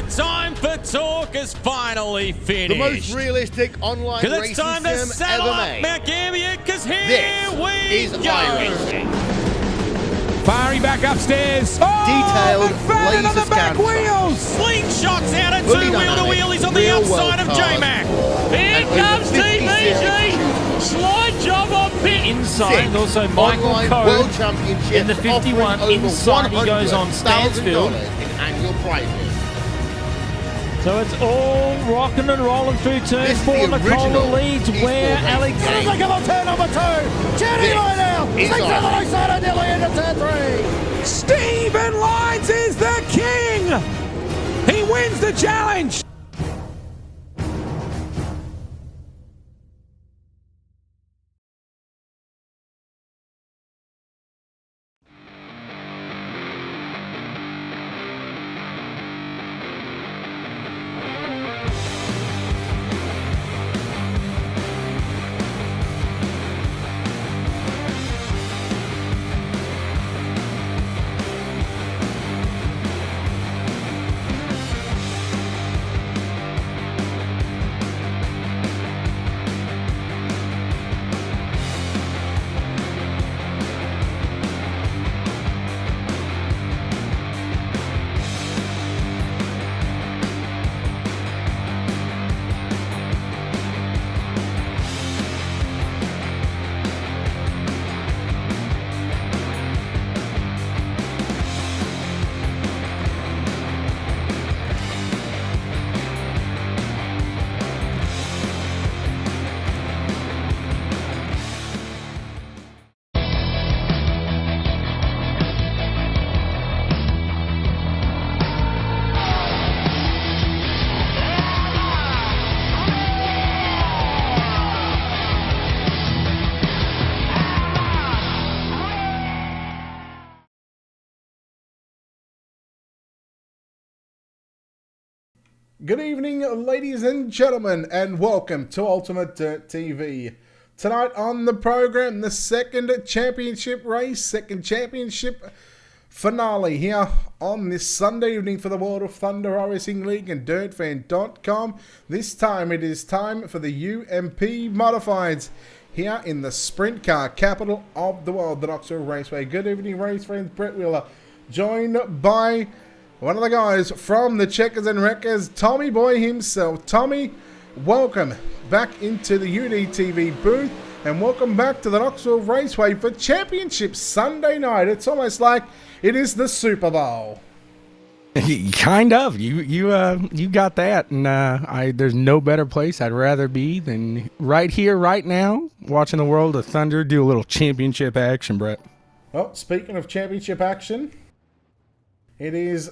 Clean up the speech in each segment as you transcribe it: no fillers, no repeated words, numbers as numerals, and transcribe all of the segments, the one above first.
The time for talk has finally finished. The most realistic online racing it's time to sim saddle ever up made. Mount Gambier, because here This we is go. iRacing. Firing back upstairs. Detailed McFadden on the laser back scan wheels. Slingshots out at Fully two-wheel to wheel. He's on the real outside of world J-Mac. cars. Here And comes over 50 TVG. Slide job on pit. Inside, and also Michael online Coe World Championship in the 51 inside. He goes on Stansfield. in annual prizes. So it's all rocking and rolling through turn This is 4. the Nicola original leads esports where racing Alexander game. Come on, turn number 2. Jenny This right now. is Six on the iRacing. right side of Dilly into turn 3. Stephen Lyons is the king. He wins the challenge. Good evening, ladies and gentlemen, and welcome to Ultimate Dirt TV. Tonight on the program, the second championship race, second championship finale here on this Sunday evening for the World of Thunder Racing League and DirtFan.com. This time it is time for the UMP Modifieds here in the sprint car capital of the world, the Knoxville Raceway. Good evening, race friends. Brett Wheeler, joined by one of the guys from the Checkers and Wreckers, Tommy Boy himself. Tommy, welcome back into the UDTV booth and welcome back to the Knoxville Raceway for Championship Sunday night. It's almost like it is the Super Bowl. Kind of. You got that, and there's no better place I'd rather be than right here, right now, watching the World of Thunder do a little championship action, Brett. Well, speaking of championship action, it is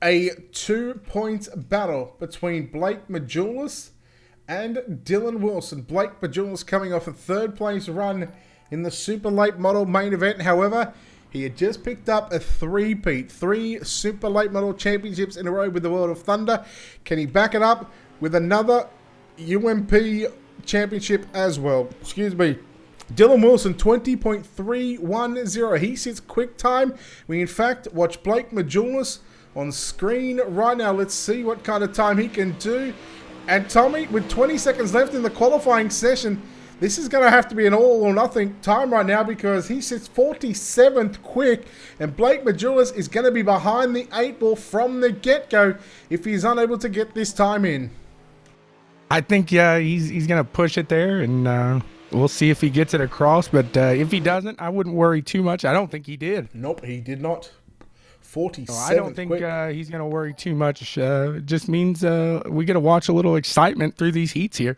a 2-point battle between Blake Majulis and Dylan Wilson. Blake Majulis coming off a third place run in the Super Late Model main event. However, he had just picked up a three-peat, 3 Super Late Model championships in a row with the World of Thunder. Can he back it up with another UMP championship as well? Excuse me. Dylan Wilson, 20.310. He sits quick time. We, in fact, watch Blake Majulis on screen right now. Let's see what kind of time he can do. And Tommy, with 20 seconds left in the qualifying session, this is going to have to be an all or nothing time right now because he sits 47th quick, and Blake Majulis is going to be behind the 8 ball from the get-go if he's unable to get this time in. I think he's going to push it there, and we'll see if he gets it across. But if he doesn't, I wouldn't worry too much. I don't think he did. Nope, he did not. 47th I don't think he's going to worry too much. It just means we get to watch a little excitement through these heats here.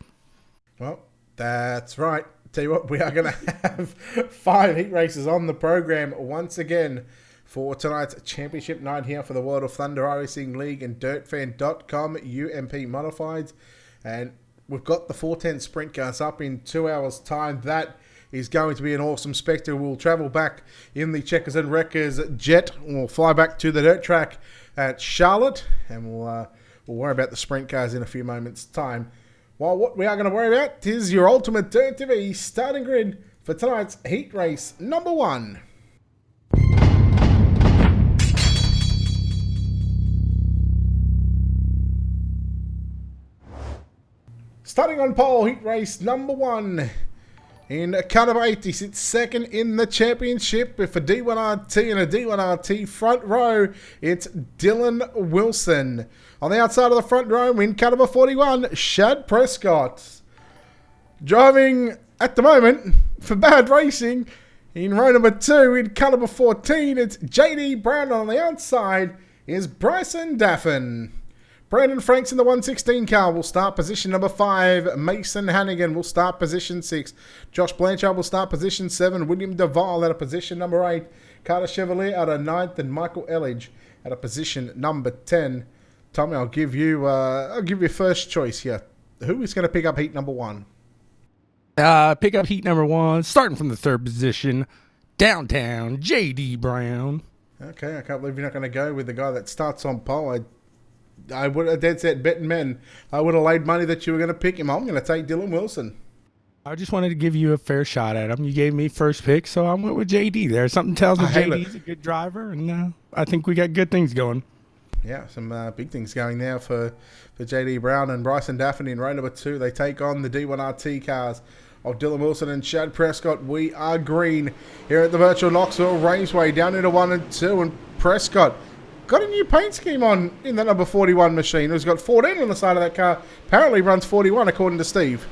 Well, that's right. Tell you what, we are going to have 5 heat races on the program once again for tonight's championship night here for the World of Thunder Racing League and DirtFan.com UMP Modifieds. And we've got the 410 sprint cars up in 2 hours' time. That is going to be an awesome spectacle. We'll travel back in the Checkers and Wreckers jet. We'll fly back to the dirt track at Charlotte, and we'll worry about the sprint cars in a few moments' time. While what we are going to worry about is your Ultimate Dirt TV starting grid for tonight's heat race number 1. Starting on pole, heat race number 1. In cut of 8, he sits second in the championship with a D1RT and a D1RT front row. It's Dylan Wilson. On the outside of the front row, in cut of a 41, Shad Prescott. Driving at the moment for Bad Racing in row number 2, in cut of a 14, it's JD Brown. On the outside is Bryson Daffin. Brandon Franks in the 116 car will start position number 5. Mason Hannigan will start position 6. Josh Blanchard will start position 7. William Duval at a position number 8. Carter Chevalier at a 9th. And Michael Elledge at a position number 10. Tommy, I'll give you first choice here. Who is going to pick up heat number 1? Pick up heat number 1, starting from the 3rd position. Downtown, JD Brown. Okay, I can't believe you're not going to go with the guy that starts on pole. I would have dead set betting men. I would have laid money that you were going to pick him. I'm going to take Dylan Wilson. I just wanted to give you a fair shot at him. You gave me first pick, so I went with JD there. Something tells me JD's a good driver, and I think we got good things going. Yeah, some big things going now for JD Brown and Bryson Daffin in row number 2. They take on the D1RT cars of Dylan Wilson and Shad Prescott. We are green here at the virtual Knoxville Raceway, down into 1 and 2, and Prescott got a new paint scheme on in the number 41 machine. Who's got 14 on the side of that car. Apparently runs 41 according to Steve.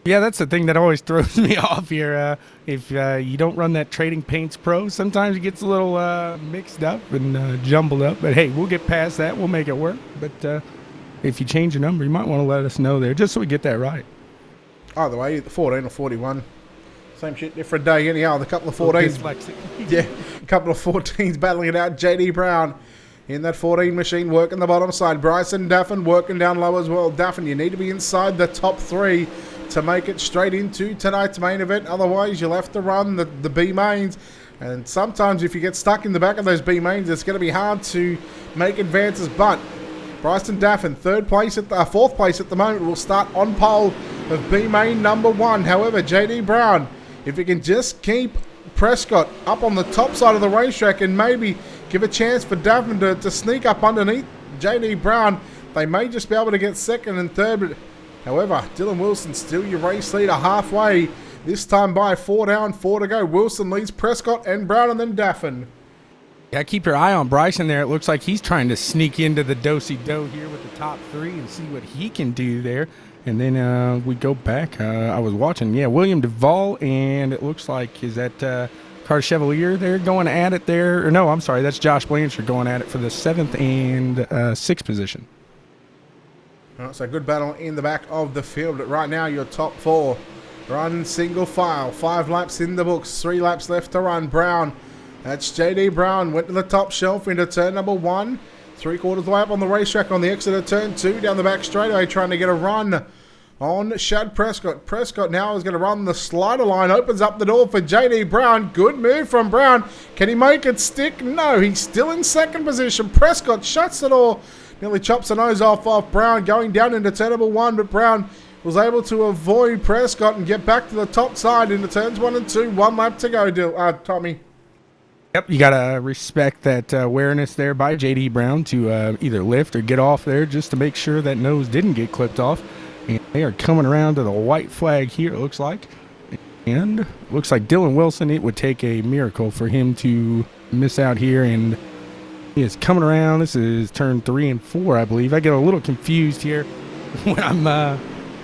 Yeah, that's the thing that always throws me off here. If you don't run that Trading Paints Pro, sometimes it gets a little mixed up and jumbled up. But hey, we'll get past that. We'll make it work. But if you change your number, you might want to let us know there, just so we get that right. Either way, 14 or 41. Same shit, different day. Anyhow, the couple of 14s. Yeah, a couple of 14s battling it out. JD Brown in that 14 machine, working the bottom side. Bryson Daffin working down low as well. Daffin, you need to be inside the top 3 to make it straight into tonight's main event. Otherwise, you'll have to run the B mains. And sometimes if you get stuck in the back of those B mains, it's going to be hard to make advances. But Bryson Daffin, 4th place at the moment, will start on pole of B main number 1. However, JD Brown, if he can just keep Prescott up on the top side of the racetrack and maybe give a chance for Daffin to sneak up underneath JD Brown, they may just be able to get 2nd and 3rd. But however, Dylan Wilson still your race leader halfway. This time by 4 down, 4 to go. Wilson leads Prescott and Brown and then Daffin. Yeah, keep your eye on Bryson there. It looks like he's trying to sneak into the do-si-do here with the top 3 and see what he can do there. And then we go back. I was watching, William Duval, and it looks like, is that Carter Chevalier there going at it there? Or no, I'm sorry, that's Josh Blanchard going at it for the 7th and 6th position. All right, so good battle in the back of the field. But right now, your top 4 run single file. 5 laps in the books, 3 laps left to run. Brown, that's JD Brown, went to the top shelf into turn number 1. 3/4 of the way up on the racetrack on the exit of turn 2, down the back straightaway, trying to get a run on Shad Prescott. Prescott now is going to run the slider line, opens up the door for JD Brown. Good move from Brown. Can he make it stick? No, he's still in 2nd position. Prescott shuts the door, nearly chops the nose off Brown, going down into turn number 1, but Brown was able to avoid Prescott and get back to the top side into turns 1 and 2. 1 lap to go, Tommy. Yep, you got to respect that awareness there by JD Brown to either lift or get off there just to make sure that nose didn't get clipped off. And they are coming around to the white flag here, it looks like. And looks like Dylan Wilson, it would take a miracle for him to miss out here. And he is coming around. This is turn 3 and 4, I believe. I get a little confused here when I'm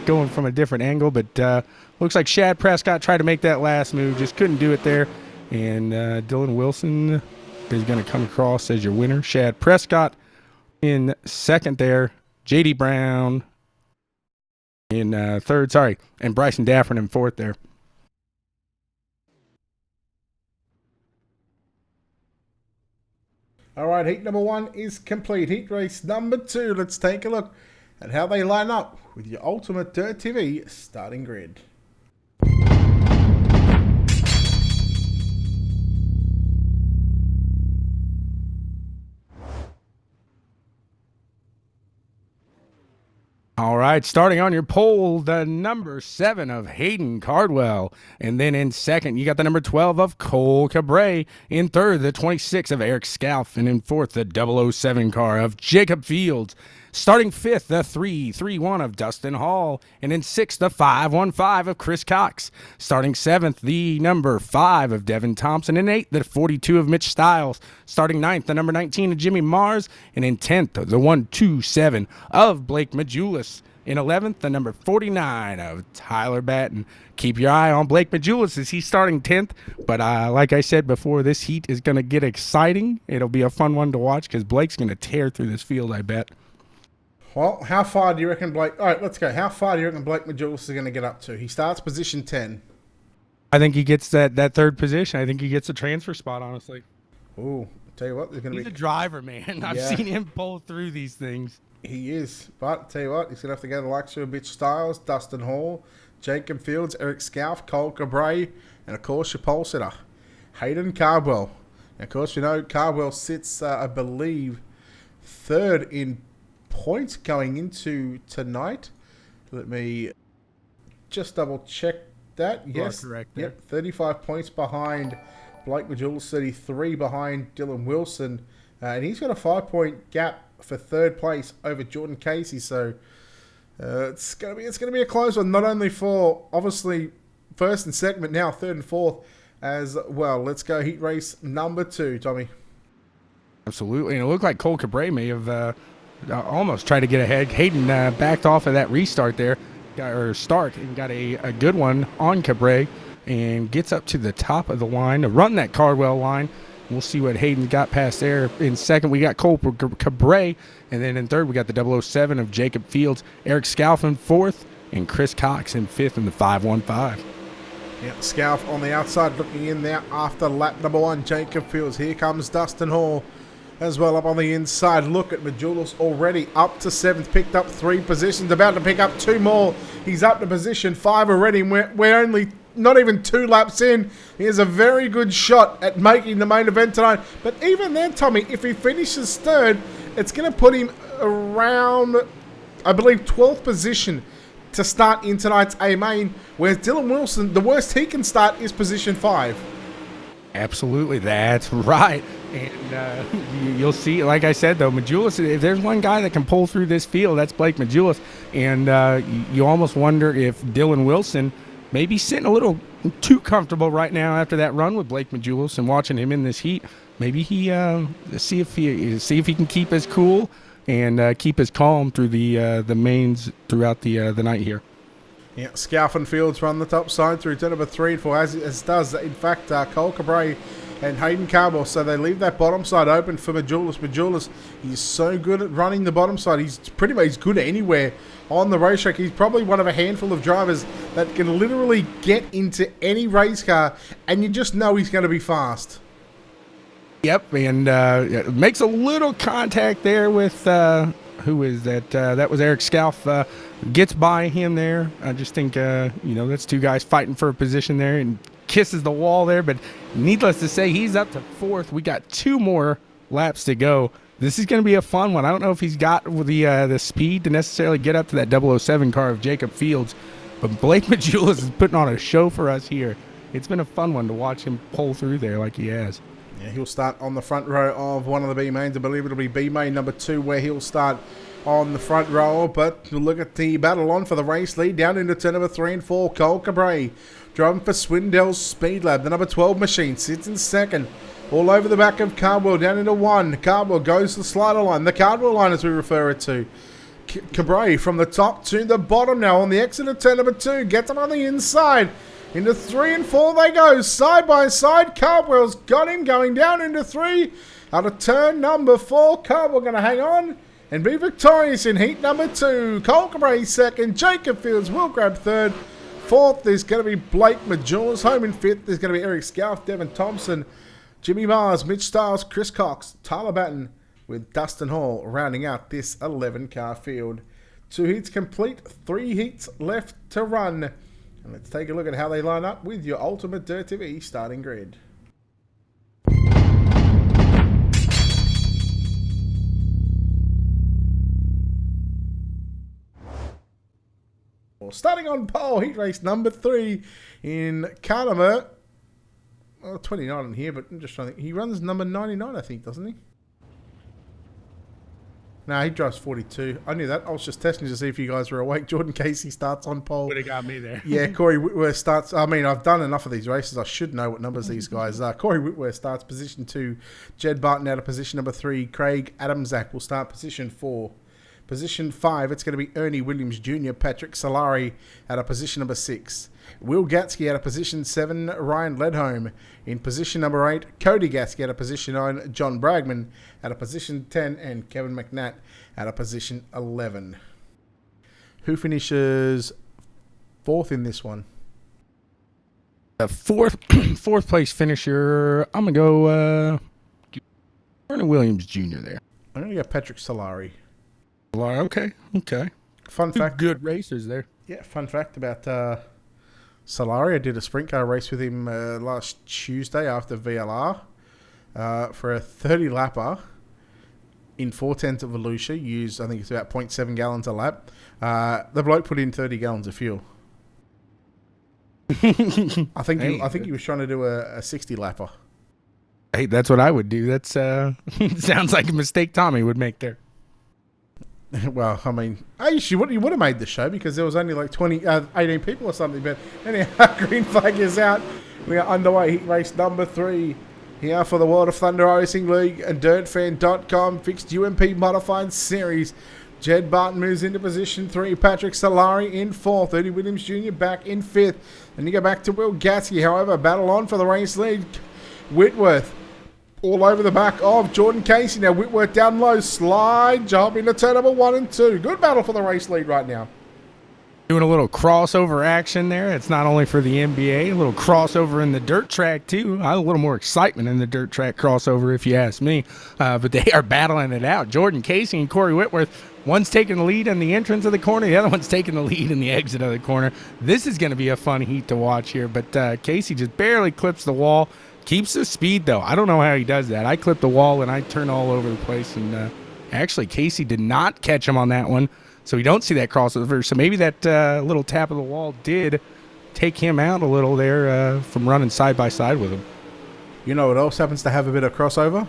going from a different angle. But looks like Shad Prescott tried to make that last move, just couldn't do it there. And Dylan Wilson is going to come across as your winner. Shad Prescott in 2nd there. JD Brown in 3rd, and Bryson Daffin in 4th there. All right, heat number 1 is complete. Heat race number 2. Let's take a look at how they line up with your Ultimate Dirt TV starting grid. All right, starting on your pole, the number 7 of Hayden Cardwell. And then in 2nd, you got the number 12 of Cole Cabre. In 3rd, the 26 of Eric Scalf. And in 4th, the 007 car of Jacob Fields. Starting 5th, the 3-3-1 of Dustin Hall. And in 6th, the 5-1-5 of Chris Cox. Starting 7th, the number 5 of Devin Thompson. And 8th, the 42 of Mitch Stiles. Starting 9th, the number 19 of Jimmy Mars. And in 10th, the 1-2-7 of Blake Majulis. In 11th, the number 49 of Tyler Batten. Keep your eye on Blake Majulis as he's starting 10th. But like I said before, this heat is going to get exciting. It'll be a fun one to watch because Blake's going to tear through this field, I bet. Well, how far do you reckon Blake... All right, let's go. How far do you reckon Blake Majulis is going to get up to? He starts position 10. I think he gets that third position. I think he gets a transfer spot, honestly. Ooh, tell you what, there's going to be... He's a driver, man. I've seen him pull through these things. He is. But tell you what, he's going to have to go to the likes of Mitch Stiles, Dustin Hall, Jacob Fields, Eric Scalf, Cole Cabray, and of course your pole sitter, Hayden Cardwell. And of course, you know, Cardwell sits, I believe, 3rd in points going into tonight. Let me just double check that. Yes, correct there. Yep, 35 points behind Blake Majulis, 33 behind Dylan Wilson. And he's got a 5-point gap for 3rd place over Jordan Casey. So it's gonna be a close one, not only for obviously 1st and 2nd, but now 3rd and 4th as well. Let's go heat race number 2, Tommy. Absolutely, and it looked like Cole Cabray may have almost tried to get ahead. Hayden backed off of that restart there, or start, and got a good one on Cabray, and gets up to the top of the line to run that Cardwell line. We'll see what Hayden got past there. In 2nd, we got Cole Cabray. And then in 3rd, we got the 007 of Jacob Fields. Eric Scalf in 4th. And Chris Cox in 5th in the 5-1-5. Yeah, Scalf on the outside looking in there after lap number 1. Jacob Fields. Here comes Dustin Hall as well up on the inside. Look at Majulis already up to 7th. Picked up 3 positions. About to pick up 2 more. He's up to position 5 already. We're only... not even 2 laps in. He has a very good shot at making the main event tonight. But even then, Tommy, if he finishes 3rd, it's going to put him around, I believe, 12th position to start in tonight's A main. Whereas Dylan Wilson, the worst he can start is position 5. Absolutely, that's right. And you'll see, like I said, though, Majulis, if there's one guy that can pull through this field, that's Blake Majulis. And you almost wonder if Dylan Wilson maybe sitting a little too comfortable right now after that run with Blake Majulis and watching him in this heat. Maybe he see if he can keep his cool and keep his calm through the mains throughout the night here. Yeah, Scalf and Fields run the top side through turn number 3 and 4, as does, in fact, Cole Cabray and Hayden Cardwell. So they leave that bottom side open for Majulis. Majulis, he's so good at running the bottom side. He's pretty much good anywhere on the racetrack. He's probably one of a handful of drivers that can literally get into any race car, and you just know he's going to be fast. Yep, and makes a little contact there with who is that? That was Eric Scalf. Gets by him there. I just think that's 2 guys fighting for a position there, and kisses the wall there. But needless to say, he's up to 4th. We got 2 more laps to go. This is going to be a fun one. I don't know if he's got the speed to necessarily get up to that 007 car of Jacob Fields, but Blake Majulis is putting on a show for us here. It's been a fun one to watch him pull through there like he has. Yeah, he'll start on the front row of one of the B mains. I believe it'll be B main number 2 where he'll start on the front row. But look at the battle on for the race lead down into turn number 3 and 4. Cole Cabray driving for Swindell's Speed Lab. The number 12 machine sits in 2nd. All over the back of Cardwell down into 1. Cardwell goes to the slider line. The Cardwell line as we refer it to. Cabray from the top to the bottom now on the exit of turn number 2. Gets him on the inside. Into 3 and 4 they go, side by side. Cardwell's got him going down into 3. Out of turn number 4, Cardwell going to hang on and be victorious in heat number 2. Cole Cabray 2nd, Jacob Fields will grab 3rd. 4th is going to be Blake Majulis. Home in 5th is going to be Eric Scalf, Devin Thompson, Jimmy Mars, Mitch Stiles, Chris Cox, Tyler Batten, with Dustin Hall rounding out this 11-car field. 2 heats complete, 3 heats left to run. And let's take a look at how they line up with your Ultimate Dirt TV starting grid. Starting on pole, heat race number 3 in Carnamer. Well, 29 in here, but I'm just trying to think. He runs number 99, I think, doesn't he? No, he drives 42. I knew that. I was just testing to see if you guys were awake. Jordan Casey starts on pole. Would have got me there. Yeah, Corey Whitworth starts. I mean, I've done enough of these races. I should know what numbers these guys are. Corey Whitworth starts position 2. Jed Barton out of position number 3. Craig Adamzak will start position 4. Position 5, it's going to be Ernie Williams Jr., Patrick Solari out of position number 6. Will Gatsky out of position 7, Ryan Ledholm. In position number 8, Cody Gatsky out of position 9, John Bragman out of position 10, and Kevin McNatt out of position 11. Who finishes 4th in this one? The fourth place finisher, I'm going to go Ernie Williams Jr. there. I'm going to go Patrick Solari. Okay. Fun fact. Good racers there. Yeah, fun fact about Solari. I did a sprint car race with him last Tuesday after VLR for a 30-lapper in 410s of Volusia. Used, I think it's about 0.7 gallons a lap. The bloke put in 30 gallons of fuel. I think he was trying to do a 60-lapper. Hey, that's what I would do. That's sounds like a mistake Tommy would make there. Well, I mean, you would have made the show because there was only like 18 people or something. But anyhow, green flag is out. We are underway. Heat race number 3 here for the World of Thunder Racing League and DirtFan.com fixed UMP modified series. Jed Barton moves into position 3. Patrick Solari in 4th. Ernie Williams Jr. back in 5th. And you go back to Will Gatsky. However, battle on for the race lead. Whitworth all over the back of Jordan Casey. Now Whitworth down low. Slide job into turn number 1 and 2. Good battle for the race lead right now. Doing a little crossover action there. It's not only for the NBA, a little crossover in the dirt track too. A little more excitement in the dirt track crossover if you ask me. But they are battling it out. Jordan Casey and Corey Whitworth. One's taking the lead in the entrance of the corner. The other one's taking the lead in the exit of the corner. This is going to be a fun heat to watch here. But Casey just barely clips the wall. Keeps the speed, though. I don't know how he does that. I clip the wall, and I turn all over the place. And actually, Casey did not catch him on that one, so we don't see that crossover. So maybe that little tap of the wall did take him out a little there from running side by side with him. You know what else happens to have a bit of crossover?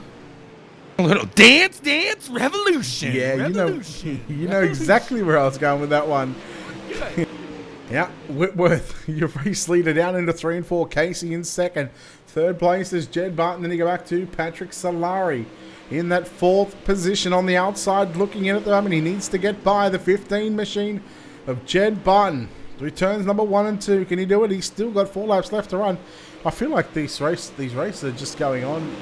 A little dance revolution. Yeah, revolution. You know exactly where I was going with that one. Yeah, Whitworth, your race leader down into 3 and 4. Casey in 2nd. 3rd place is Jed Barton. Then you go back to Patrick Solari in that 4th position on the outside, looking in at the moment. He needs to get by the 15 machine of Jed Barton. Returns number 1 and 2. Can he do it? He's still got 4 laps left to run. I feel like these races are just going on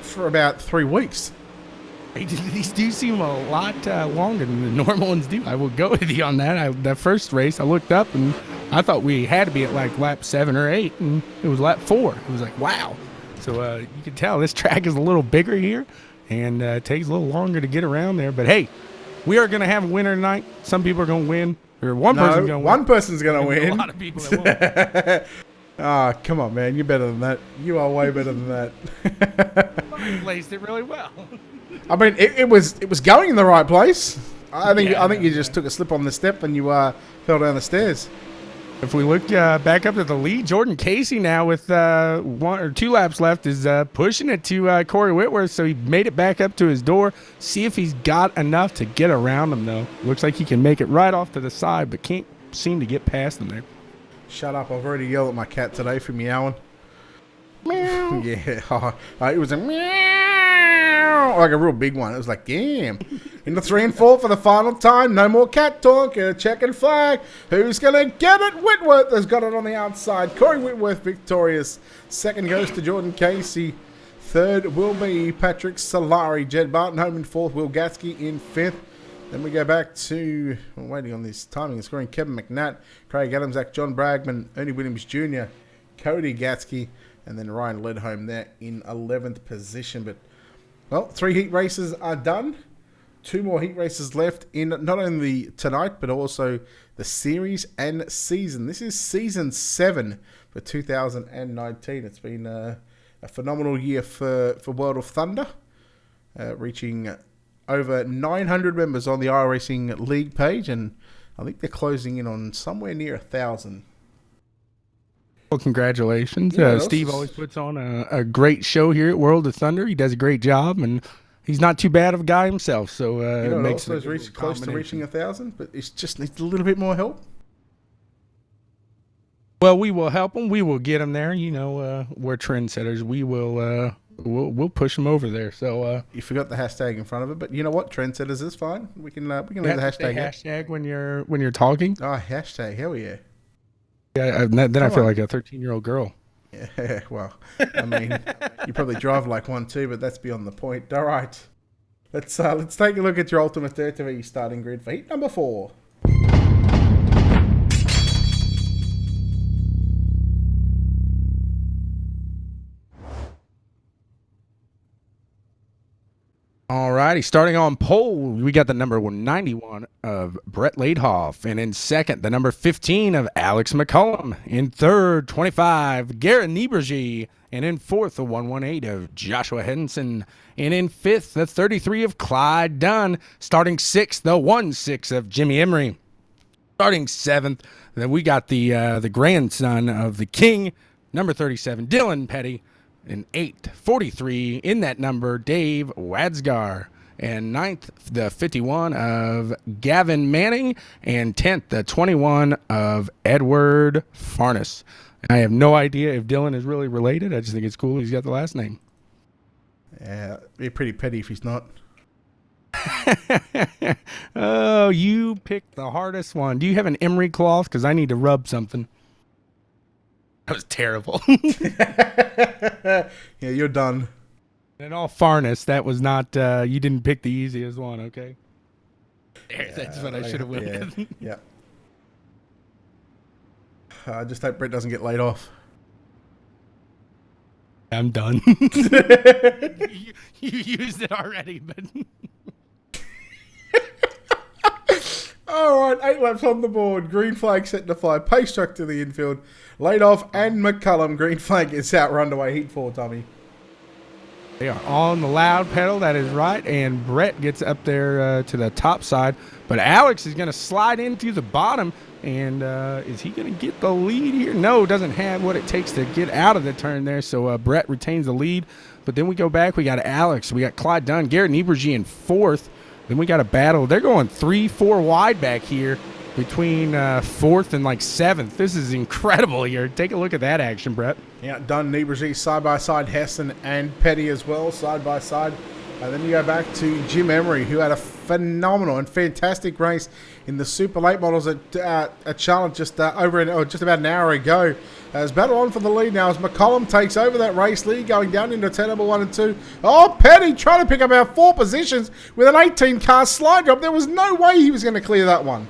for about 3 weeks. These do seem a lot longer than the normal ones do. I will go with you on that. That first race, I looked up and I thought we had to be at like lap 7 or 8, and it was lap 4. It was like, wow. So you can tell this track is a little bigger here, and it takes a little longer to get around there. But hey, we are going to have a winner tonight. Some people are going to win. Or one person's going to win. One person's going to win. A lot of people that won't. Come on, man. You're better than that. You are way better than that. You placed it really well. I mean, it was going in the right place. I think you just took a slip on the step and you fell down the stairs. If we look back up to the lead, Jordan Casey now with 1 or 2 laps left is pushing it to Corey Whitworth, so he made it back up to his door. See if he's got enough to get around him, though. Looks like he can make it right off to the side, but can't seem to get past him there. Shut up. I've already yelled at my cat today for meowing. Meow. Yeah. It was a meow. Like a real big one. It was like, damn. In the 3 and 4 for the final time. No more cat talk. Checkered flag. Who's going to get it? Whitworth has got it on the outside. Corey Whitworth victorious. 2nd goes to Jordan Casey. 3rd will be Patrick Solari. Jed Barton home in 4th. Will Gatsky in 5th. Then we go back to, I'm waiting on this timing and scoring, Kevin McNatt, Craig Adamzak, John Bragman, Ernie Williams Jr., Cody Gatsky, and then Ryan Ledholm there in 11th position. But, well, 3 heat races are done. 2 more heat races left in not only tonight, but also the series and season. This is season 7 for 2019. It's been a phenomenal year for World of Thunder, reaching over 900 members on the iRacing League page, and I think they're closing in on somewhere near 1,000. Well, congratulations. Yeah, Steve always puts on a great show here at World of Thunder. He does a great job, and he's not too bad of a guy himself. So You know, it it makes also it is a reached good close to reaching combination. 1,000, but it just needs a little bit more help. Well, we will help him. We will get him there. You know, we're trendsetters. We will. We'll push him over there. So You forgot the hashtag in front of it, but you know what? Trendsetters is fine. We can leave the you have to say hashtag. Here. hashtag when you're talking. Oh, hashtag. Hell yeah. Yeah, then I Come feel on. like a 13-year-old girl. Yeah, well, I mean, you probably drive like one too, but that's beyond the point. All right, let's take a look at your Ultimate 30 starting grid for heat number 4. All righty, starting on pole, we got the number 91 of Brett Laidhoff. And in second, the number 15 of Alex McCullum. In third, 25, Garrett Niebergy. And in fourth, the 118 of Joshua Henson. And in fifth, the 33 of Clyde Dunn. Starting sixth, the 16 of Jimmy Emery. Starting seventh, then we got the grandson of the king, number 37, Dylan Petty. And 843 in that number, Dave Wadsgar. And 9th, the 51 of Gavin Manning. And 10th, the 21 of Edward Farnes. And I have no idea if Dylan is really related. I just think it's cool he's got the last name. Yeah, it'd be pretty petty if he's not. Oh, you picked the hardest one. Do you have an Emery cloth? Because I need to rub something. That was terrible. Yeah, you're done. In all fairness, that was not, you didn't pick the easiest one, okay? There, that's what I should have went Yeah, with. yeah. I just hope Brett doesn't get laid off. I'm done. you used it already, but All right, 8 laps on the board. Green flag set to fly. Pace truck to the infield. Laid off and McCullum. Green flag gets out. Run away. Heat 4, Tommy. they are on the loud pedal. That is right. And Brett gets up there to the top side. But Alex is going to slide in through the bottom. And is he going to get the lead here? No, doesn't have what it takes to get out of the turn there. So Brett retains the lead. But then we go back. We got Alex. We got Clyde Dunn. Garrett Niebergy in fourth. Then we got a battle. They're going 3-4 wide back here between fourth and like seventh. This is incredible here. Take a look at that action, Brett. Yeah, Dunn, Niebergy, side by side, Hessen and Petty as well, side by side. And then you go back to Jim Emery, who had a phenomenal and fantastic race in the Super Late Models at Charlotte just just about an hour ago. As battle on for the lead now as McCullum takes over that race lead, going down into turn number 1 and 2. Oh, Petty trying to pick up our 4 positions with an 18-car slide drop. There was no way he was going to clear that one.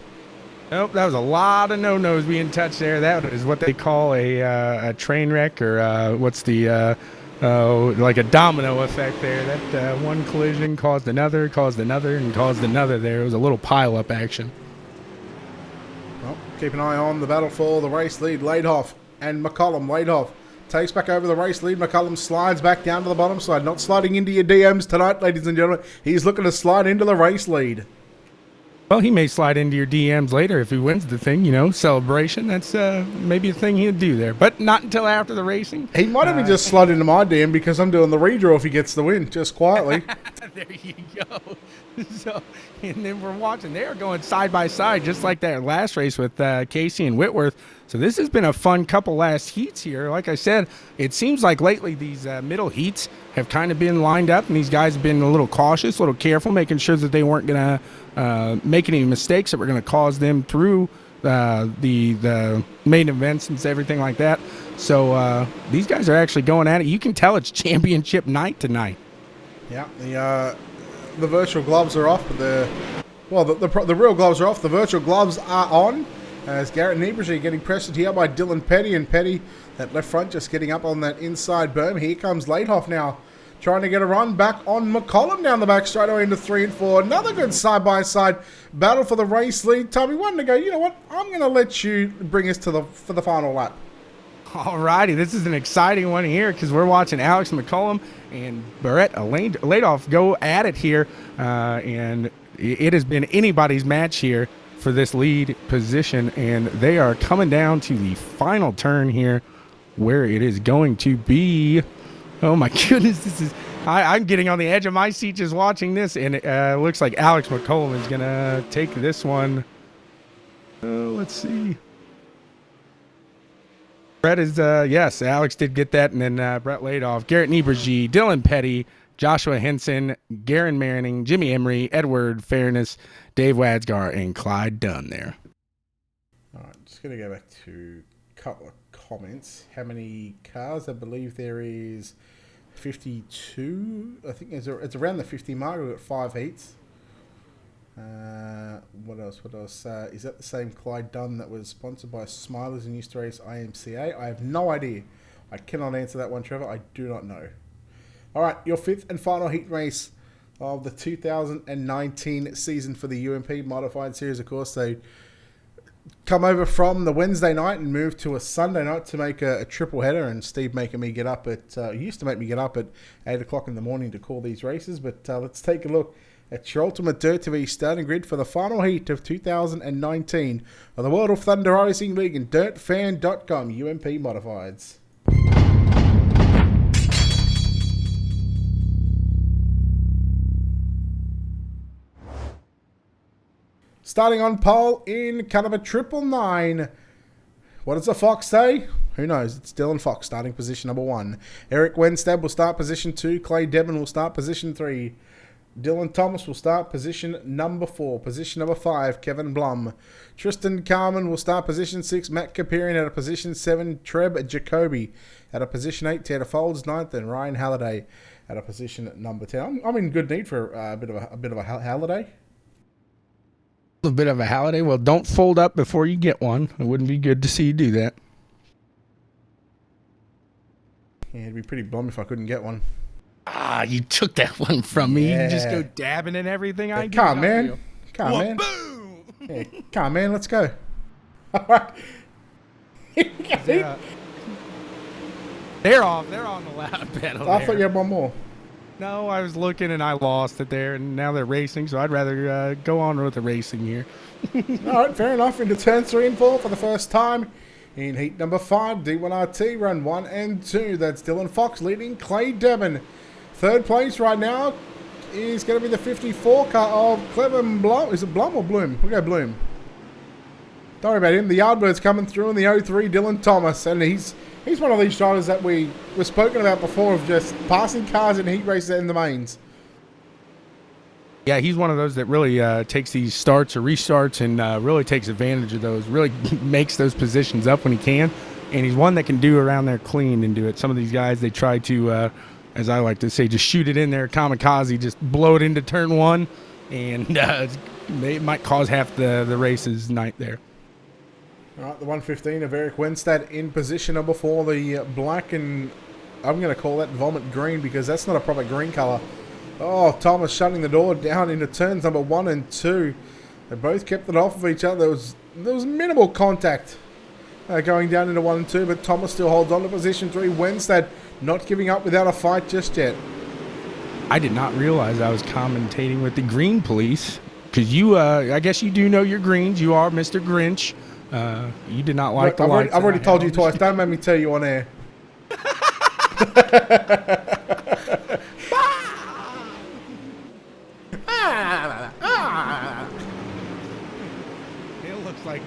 Nope, that was a lot of no-nos being touched there. That is what they call a train wreck, or what's the like a domino effect there. That one collision caused another, and caused another there. It was a little pile-up action. Well, keep an eye on the battle for the race lead. Laidhoff and McCullum. Laidhoff takes back over the race lead. McCullum slides back down to the bottom side. Not sliding into your DMs tonight, ladies and gentlemen. He's looking to slide into the race lead. Well, he may slide into your DMs later if he wins the thing, you know, celebration. That's maybe a thing he'd do there, but not until after the racing. He might even just slide into my DM because I'm doing the redraw if he gets the win, just quietly. There you go. So, and then we're watching. They are going side by side, just like that last race with Casey and Whitworth. So this has been a fun couple last heats here. Like I said, it seems like lately these middle heats have kind of been lined up, and these guys have been a little cautious, a little careful, making sure that they weren't going to make any mistakes that were going to cause them through the main events and everything like that. So these guys are actually going at it. You can tell it's championship night tonight. Yeah, the virtual gloves are off, but the real gloves are off. The virtual gloves are on. As Garrett Niebergy getting pressured here by Dylan Petty, and Petty, that left front, just getting up on that inside berm. Here comes Laidhoff now, trying to get a run back on McCullum down the back straight away into 3 and 4. Another good side-by-side battle for the race lead. Tommy, one to go. You know what? I'm going to let you bring us for the final lap. All righty, this is an exciting one here because we're watching Alex McCullum and Brett Laidhoff go at it here, and it has been anybody's match here for this lead position, and they are coming down to the final turn here where it is going to be, oh my goodness, I'm getting on the edge of my seat just watching this, and it looks like Alex McCollum is going to take this one. Let's see. Brett is, yes, Alex did get that, and then Brett laid off. Garrett Niebergy, Dylan Petty, Joshua Henson, Garen Marining, Jimmy Emery, Edward Fairness, Dave Wadsgar, and Clyde Dunn there. All right, just going to go back to a couple of comments. How many cars? I believe there is 52. I think it's around the 50 mark. We've got 5 heats. What else? Is that the same Clyde Dunn that was sponsored by Smilers and used to race IMCA? I have no idea. I cannot answer that one, Trevor. I do not know. All right, your 5th and final heat race of the 2019 season for the UMP Modified Series, of course. They come over from the Wednesday night and move to a Sunday night to make a triple header, and Steve making me get up at he used to make me get up at 8 o'clock in the morning to call these races. But let's take a look at your Ultimate Dirt TV starting grid for the final heat of 2019 of the World of Thunder Racing League and dirtfan.com UMP Modifieds. Starting on pole in kind of a 999. What does the Fox say? Who knows? It's Dylan Fox starting position number 1. Eric Wenstad will start position 2. Clay Devon will start position 3. Dylan Thomas will start position number 4. Position number 5, Kevin Blum. Tristan Carman will start position 6. Matt Kapirian at a position 7. Treb Jacoby at a position 8. Ted Folds 9th, and Ryan Halliday at a position number 10. I'm in good need for a bit of a Halliday. A bit of a Halliday. Well, don't fold up before you get one. It wouldn't be good to see you do that. Yeah, it'd be pretty bummed if I couldn't get one. Ah, you took that one from me. Yeah. You just go dabbing in everything I do. Come on, man. Come on, man. Boom! Yeah, come on, man. Let's go. All right. Yeah. They're on the loud pedal. I thought you had one more. No, I was looking and I lost it there, and now they're racing, so I'd rather go on with the racing here. All right, fair enough. Into turn 3 and 4 for the first time in heat number 5, D1RT, run 1 and 2. That's Dylan Fox leading Clay Devon. Third place right now is going to be the 54 car of Clevin Blum. Is it Blum or Bloom? We'll go Bloom. Don't worry about him. The Yardbird's coming through in the 03, Dylan Thomas, and he's one of these drivers that we were spoken about before of just passing cars in heat races in the mains. Yeah, he's one of those that really takes these starts or restarts and really takes advantage of those, really makes those positions up when he can. And he's one that can do around there clean and do it. Some of these guys, they try to, as I like to say, just shoot it in there, kamikaze, just blow it into turn 1, and it might cause half the race's night there. All right, the 115 of Eric Wenstad in position number 4. The black and I'm going to call that vomit green because that's not a proper green color. Oh, Thomas shutting the door down into turns number 1 and 2. They both kept it off of each other. There was minimal contact going down into 1 and 2, but Thomas still holds on to position 3. Wenstad not giving up without a fight just yet. I did not realize I was commentating with the green police because you, I guess you do know your greens. You are Mr. Grinch. You did not like the lights. I've already told you twice. Don't make me tell you on air. It looks like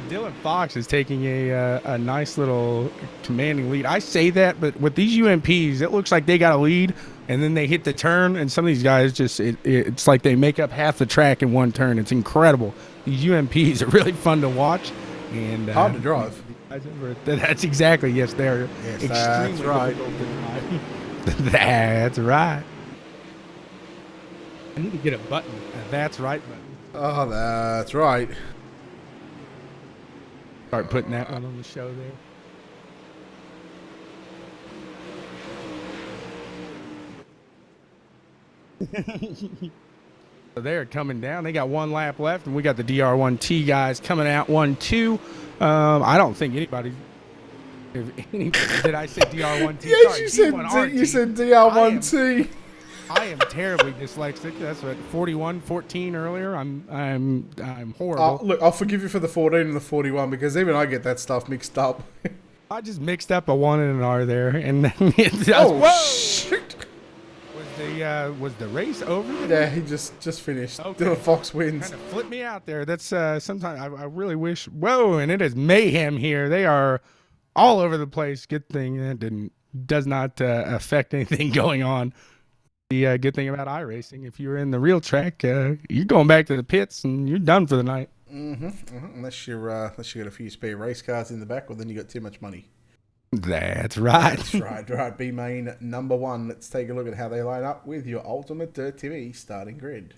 Dylan Fox is taking a nice little commanding lead. I say that, but with these UMPs, it looks like they got a lead, and then they hit the turn, and some of these guys just, it's like they make up half the track in one turn. It's incredible. These UMPs are really fun to watch. And hard to drive. That's exactly, yes, they're yes, extremely that's right. difficult to drive. That's right. I need to get a button. That's right button. Oh, that's right. Start putting that one on the show there. So they're coming down. They got 1 lap left, and we got the DR1T guys coming out 1-2. I don't think anybody. Did I say DR1T? Yes, Sorry, you said DR1T. I am terribly dyslexic. That's what 41-14 earlier. I'm horrible. Look, I'll forgive you for the 14 and the 41 because even I get that stuff mixed up. I just mixed up a 1 and an R there, and then whoa! Shit. was the race over? Yeah, he just finished. Okay. Dylan Fox wins. Kind of flip me out there. That's sometimes I really wish. Whoa, and it is mayhem here. They are all over the place. Good thing that does not affect anything going on. The good thing about iRacing, if you're in the real track, you're going back to the pits and you're done for the night. Unless you got a few spare race cars in the back, well, then you got too much money. That's right. That's right. B main number 1. Let's take a look at how they line up with your Ultimate Dirt TV starting grid.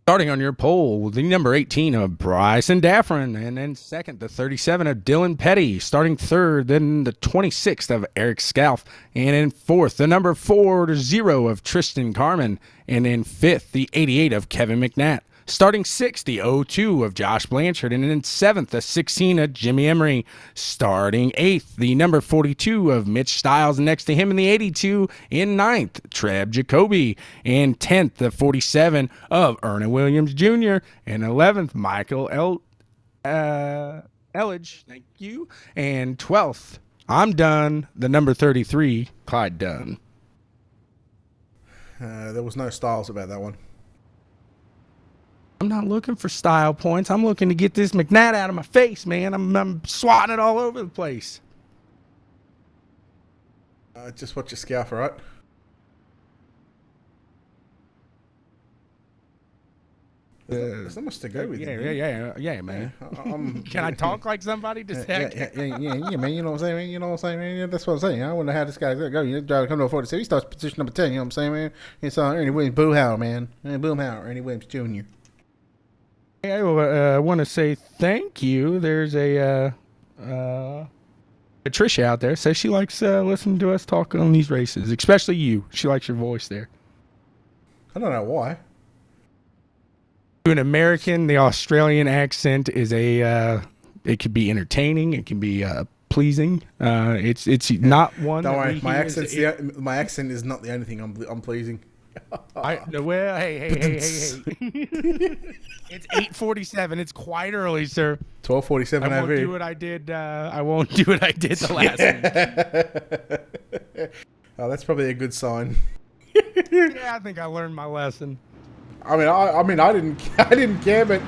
Starting on your pole, the number 18 of Bryson Daffron, and then second, the 37 of Dylan Petty. Starting third, then the 26th of Eric Scalf, and in fourth, the number 40 of Tristan Carmen, and in fifth, the 88 of Kevin McNatt. Starting sixth, the 02 of Josh Blanchard, and in seventh, the 16 of Jimmy Emery. Starting eighth, the number 42 of Mitch Stiles, and next to him in the 82, in ninth, Treb Jacoby, and 10th, the 47 of Erna Williams Jr., and 11th, Michael Elledge, thank you, and 12th, I'm done, the number 33, Clyde Dunn. There was no Styles about that one. I'm not looking for style points. I'm looking to get this McNatt out of my face, man. I'm swatting it all over the place. Just watch your scalp, all right? There's not much to go with it. Yeah, man. Can I talk like somebody? Just yeah, man. You know what I'm saying, man? You know what I'm saying, man? Yeah, that's what I'm saying. I wonder how this guy's going to go. You know, come to a 47. He starts position number 10, you know what I'm saying, man? It's Ernie Williams Boomhauer, man. Boomhauer, Ernie Williams Jr. Hey, I want to say thank you. There's Patricia out there says she likes listening to us talk on these races, especially you. She likes your voice there. I don't know why. To an American, the Australian accent is it could be entertaining. It can be pleasing. It's not one. Don't worry, my accent is not the only thing I'm pleasing. Well, hey. It's 8:47. It's quite early, sir. 12:47. I won't do what I did. I won't do what I did the last week. Oh, that's probably a good sign. Yeah, I think I learned my lesson. I mean, I didn't care, but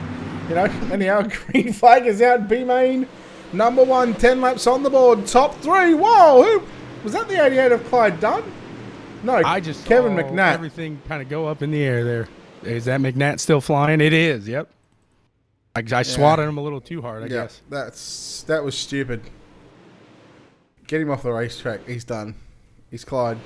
you know, anyhow, green flag is out. B main, number 1, 10 laps on the board, top 3. Whoa, who was that? The 88 of Clyde Dunn? No, I just Kevin saw McNatt. Everything kind of go up in the air there. Is that McNatt still flying? It is. Yep. I swatted him a little too hard, I guess. That was stupid. Get him off the racetrack. He's done. He's Clyde.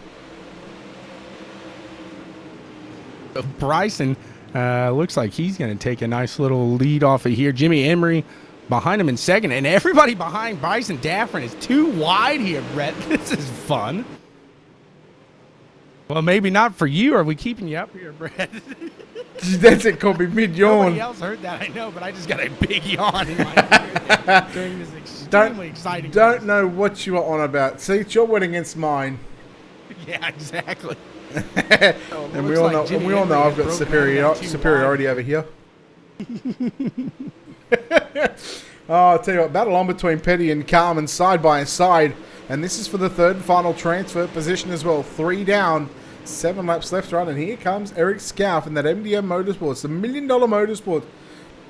Bryson looks like he's going to take a nice little lead off of here. Jimmy Emery behind him in second, and everybody behind Bryson Daffron is too wide here, Brett. This is fun. Well, maybe not for you. Are we keeping you up here, Brett? That's it, Kobe. Mid-yawn. Nobody else heard that, I know, but I just got a big yawn in my ear during this extremely exciting Don't race. know what you are on about. See, it's your win against mine. Yeah, exactly. And we all know I've got superiority over here. Oh, I'll tell you what, battle on between Petty and Carmen side by side. And this is for the third and final transfer position as well. 3 down, 7 laps left to run. And here comes Eric Scalf in that MDM Motorsports, the $1 million Motorsport.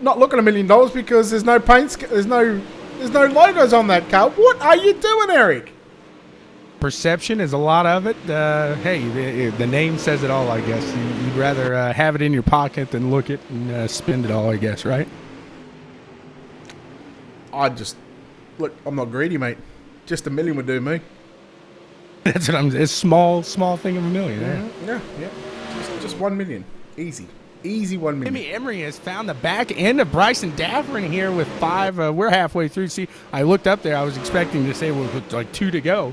Not looking at $1 million because there's no paint, there's no logos on that car. What are you doing, Eric? Perception is a lot of it. Hey, the name says it all, I guess. You'd rather have it in your pocket than look it and spend it all, I guess, right? I'm not greedy, mate. Just $1 million would do me. That's what I'm saying. It's small thing of $1 million. Yeah. Just 1 million. Easy 1 million. Jimmy Emery has found the back end of Bryson Daffron here with 5. We're halfway through. See, I looked up there. I was expecting to say with like 2 to go.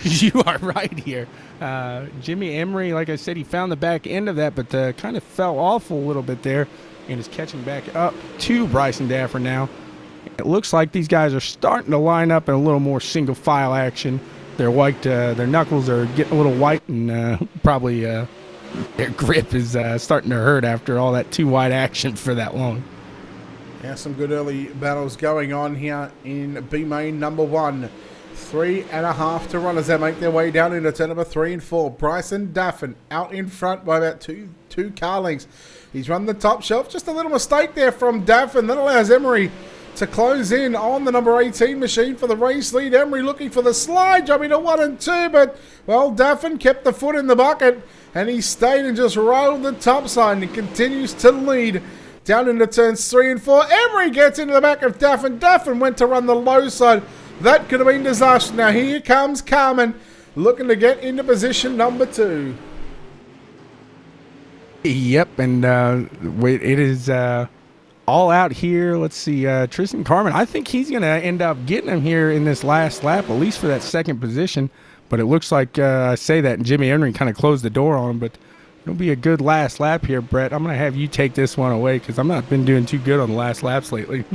You are right here. Jimmy Emery, like I said, he found the back end of that, but kind of fell off a little bit there and is catching back up to Bryson Daffron now. It looks like these guys are starting to line up in a little more single file action. Their knuckles are getting a little white, and probably their grip is starting to hurt after all that too wide action for that long. Yeah, some good early battles going on here in B main number 1. 3.5 to run as they make their way down into turn number 3 and 4. Bryson Daffin out in front by about two car lengths. He's run the top shelf. Just a little mistake there from Daffin. That allows Emery to close in on the number 18 machine for the race lead. Emery looking for the slide job into 1 and 2, but, well, Daffin kept the foot in the bucket, and he stayed and just rolled the top side and continues to lead down into turns 3 and 4. Emery gets into the back of Daffin. Daffin went to run the low side. That could have been disaster. Now here comes Carmen looking to get into position number 2. Yep, and it is all out here. Let's see, Tristan Carmen. I think he's going to end up getting him here in this last lap, at least for that second position. But it looks like I say that, and Jimmy Emery kind of closed the door on him. But it'll be a good last lap here, Brett. I'm going to have you take this one away because I've not been doing too good on the last laps lately.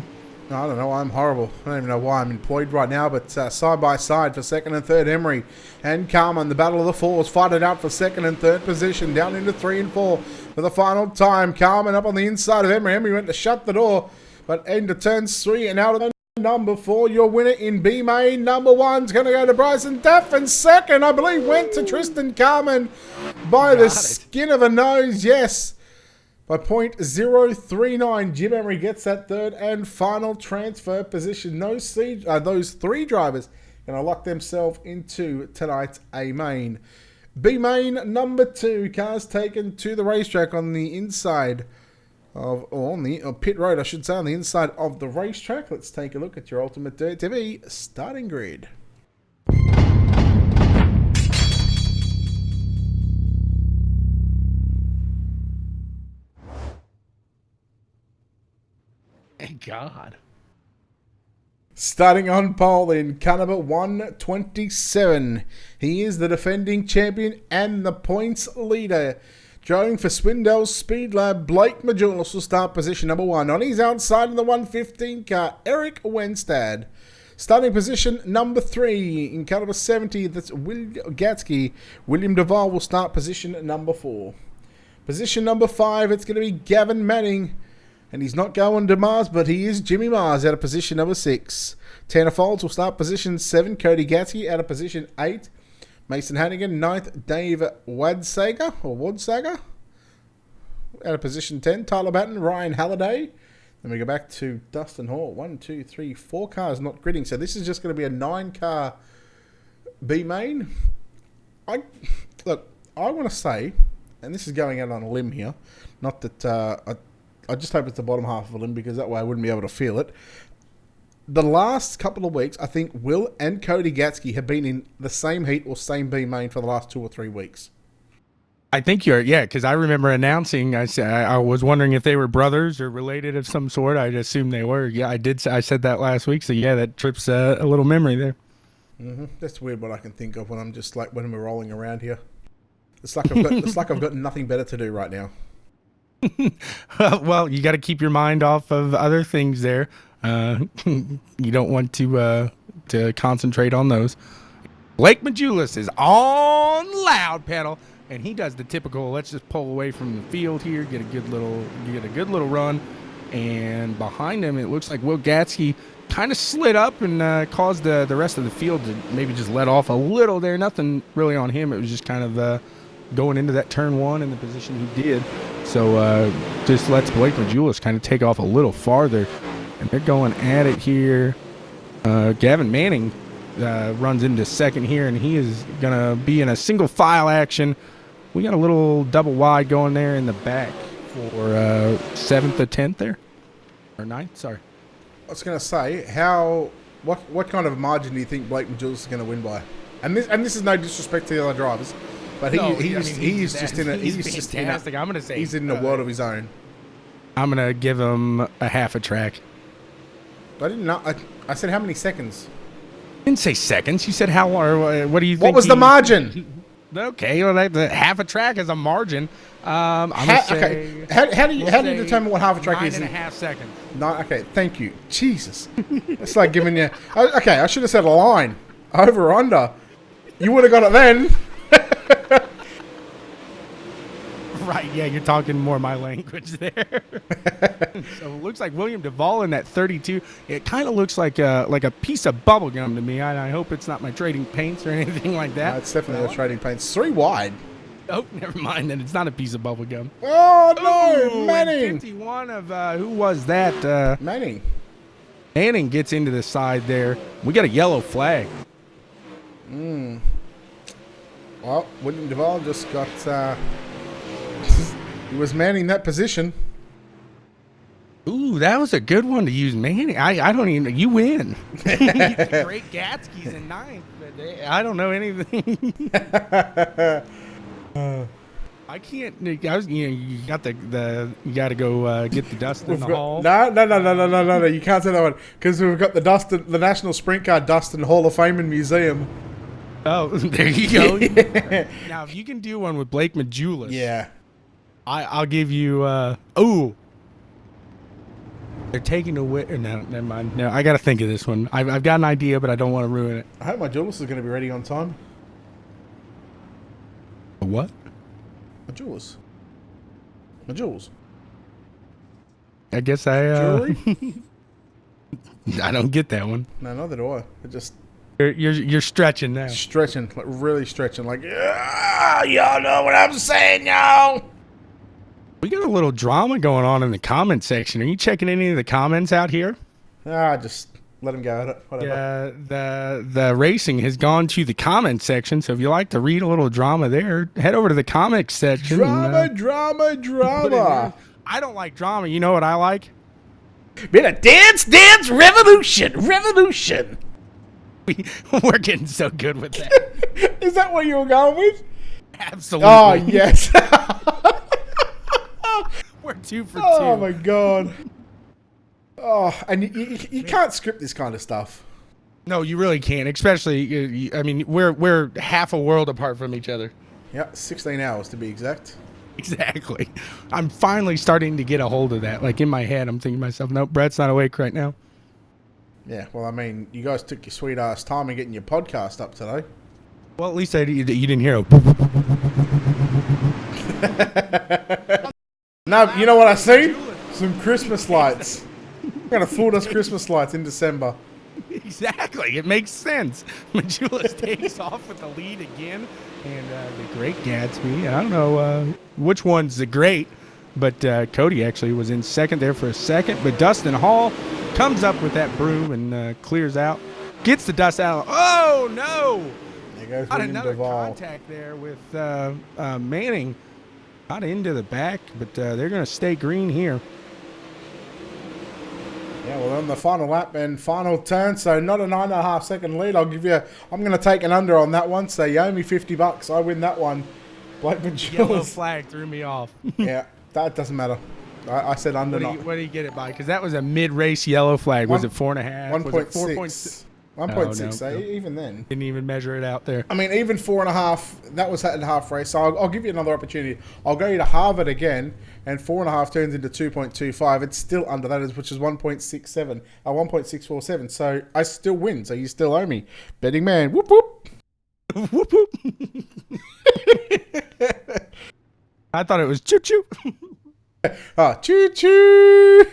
I don't know. I'm horrible. I don't even know why I'm employed right now, but side by side for second and third, Emery and Carmen. The battle of the fours, fight it out for second and third position, down into 3 and 4 for the final time. Carmen up on the inside of Emery. Emery went to shut the door, but into turns 3 and out of the number 4. Your winner in B main number 1 is going to go to Bryson Daffin. Second, I believe, went to Tristan Carmen by the skin of a nose. Yes. By .039, Jim Emery gets that third and final transfer position. Those 3 drivers going to lock themselves into tonight's A main. B main number 2, cars taken to the racetrack on the inside of, or on the pit road, I should say, on the inside of the racetrack. Let's take a look at your Ultimate Dirt TV starting grid. Thank God. Starting on pole in car number 127. He is the defending champion and the points leader. Driving for Swindell's Speed Lab, Blake Majulis will start position number 1. On his outside in the 115 car, Eric Wenstad. Starting position number 3 in car number 70, that's Will Gatsky. William Duvall will start position number 4. Position number 5, it's going to be Gavin Manning. And he's not going to Mars, but he is Jimmy Mars out of position number 6. Tanner Folds will start position 7. Cody Gatsky out of position 8. Mason Hannigan, 9th. Dave Wadsager out of position 10. Tyler Batten, Ryan Halliday. Then we go back to Dustin Hall. 1, 2, 3, 4 cars not gridding. So this is just going to be a 9-car B main. I want to say, and this is going out on a limb here, not that I just hope it's the bottom half of a limb because that way I wouldn't be able to feel it. The last couple of weeks, I think Will and Cody Gatsky have been in the same heat or same B main for the last 2 or 3 weeks. I think because I remember announcing, I was wondering if they were brothers or related of some sort. I'd assume they were. Yeah, I said that last week. So yeah, that trips a little memory there. That's weird what I can think of when I'm just like, when we're rolling around here. It's like I've got nothing better to do right now. Well, you got to keep your mind off of other things there. You don't want to concentrate on those. Blake Majulis is on loud pedal, and he does the typical. Let's just pull away from the field here, get a good little run, and behind him it looks like Will Gatsky kind of slid up and caused the rest of the field to maybe just let off a little there. Nothing really on him. It was just kind of going into that turn 1 in the position he did. So just lets Blake Majulis kind of take off a little farther. And they're going at it here. Gavin Manning runs into second here, and he is going to be in a single file action. We got a little double wide going there in the back for 7th or 10th there. Or 9th, sorry. I was going to say, what kind of margin do you think Blake Majulis is going to win by? And this is no disrespect to the other drivers. But he's just in a world of his own. I'm gonna give him a half a track. I didn't know. I said how many seconds? You didn't say seconds. You said how. Or what do you think? What was the margin? Okay, well, half a track is a margin. I'm gonna say. Okay. How do you determine what half a track is? 9.5 seconds. No. Okay. Thank you. Jesus. It's like giving you. Okay. I should have said a line. Over or under. You would have got it then. Right, yeah, you're talking more my language there. So it looks like William Duvall in that 32. It kind of looks like a piece of bubble gum to me. I hope it's not my trading paints or anything like that. No, it's definitely the trading paints. 3 wide. Oh, never mind. Then it's not a piece of bubble gum. Oh, no. Ooh, Manning. 51 of who was that? Manning. Manning gets into the side there. We got a yellow flag. Well, William Duvall just got... he was manning that position. Ooh, that was a good one to use, Manning. I don't even... You win. The great Gatsky's in 9th. But I don't know anything. I can't... you got you got to go get the dust in the hall. No. You can't say that one. Because we've got the National Sprint Car Dustin Hall of Fame and Museum. Oh, there you go. Now, if you can do one with Blake Majulis, Yeah. I'll give you. Oh, they're taking away. No, never mind. No, I got to think of this one. I've got an idea, but I don't want to ruin it. I hope my Jules is going to be ready on time. A what? My Jules. My Jules. I guess I. Jewelry? I don't get that one. No, neither do I. It just You're stretching now. stretching, like really stretching. Like, yeah, y'all know what I'm saying, y'all. We got a little drama going on in the comment section. Are you checking any of the comments out here? Just let him go at it. Whatever. Yeah, the racing has gone to the comment section. So if you like to read a little drama there, head over to the comics section. Drama. I don't like drama. You know what I like? Been a dance, revolution. We're getting so good with that. Is that what you were going with? Absolutely. Oh, yes. We're 2 for 2. Oh, my God. Oh, and you can't script this kind of stuff. No, you really can't. Especially, I mean, we're half a world apart from each other. Yeah, 16 hours to be exact. Exactly. I'm finally starting to get a hold of that. Like in my head, I'm thinking to myself, nope, Brett's not awake right now. Yeah, well, I mean, you guys took your sweet ass time in getting your podcast up today. Well, at least you didn't hear a... No, you know what I see? Some Christmas lights. Gonna fool us Christmas lights in December. Exactly. It makes sense. Majulis takes off with the lead again. And the Great Gatsby. I don't know which one's the great, but Cody actually was in second there for a second. But Dustin Hall comes up with that broom and clears out. Gets the dust out. Oh, no! There goes Got William another Duvall. contact there with Manning. Got into the back, but they're going to stay green here. Yeah, well, on the final lap and final turn, so not a 9.5 second lead. I'm going to take an under on that one. So you owe me $50. I win that one. Blake Yellow Majulis. flag threw me off. Yeah, that doesn't matter. I said under. What do you get it by? Because that was a mid-race yellow flag. Was it 4.5? 1.6. 1.6. So no. even then. Didn't even measure it out there. I mean, even 4.5, that was at the half race. So I'll give you another opportunity. I'll go to Harvard again, and 4.5 turns into 2.25. It's still under that, which is 1.67, 1.647. So I still win. So you still owe me. Betting man. Whoop, whoop. Whoop, whoop. I thought it was choo-choo. Choo-choo.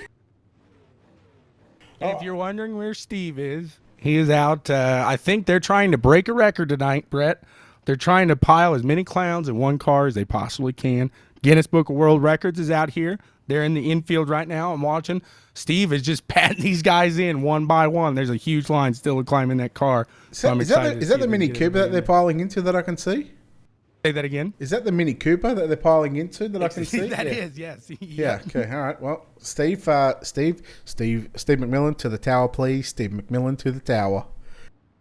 If you're wondering where Steve is, he is out. I think they're trying to break a record tonight, Brett. They're trying to pile as many clowns in one car as they possibly can. Guinness Book of World Records is out here. They're in the infield right now. I'm watching. Steve is just patting these guys in one by one. There's a huge line still to climb in that car. So is that the Mini Cooper that they're piling into that I can see? Say that again. Is that the Mini Cooper that they're piling into that I can see? That is, yes. Yeah. Okay. All right. Well, Steve McMillan to the tower, please. Steve McMillan to the tower.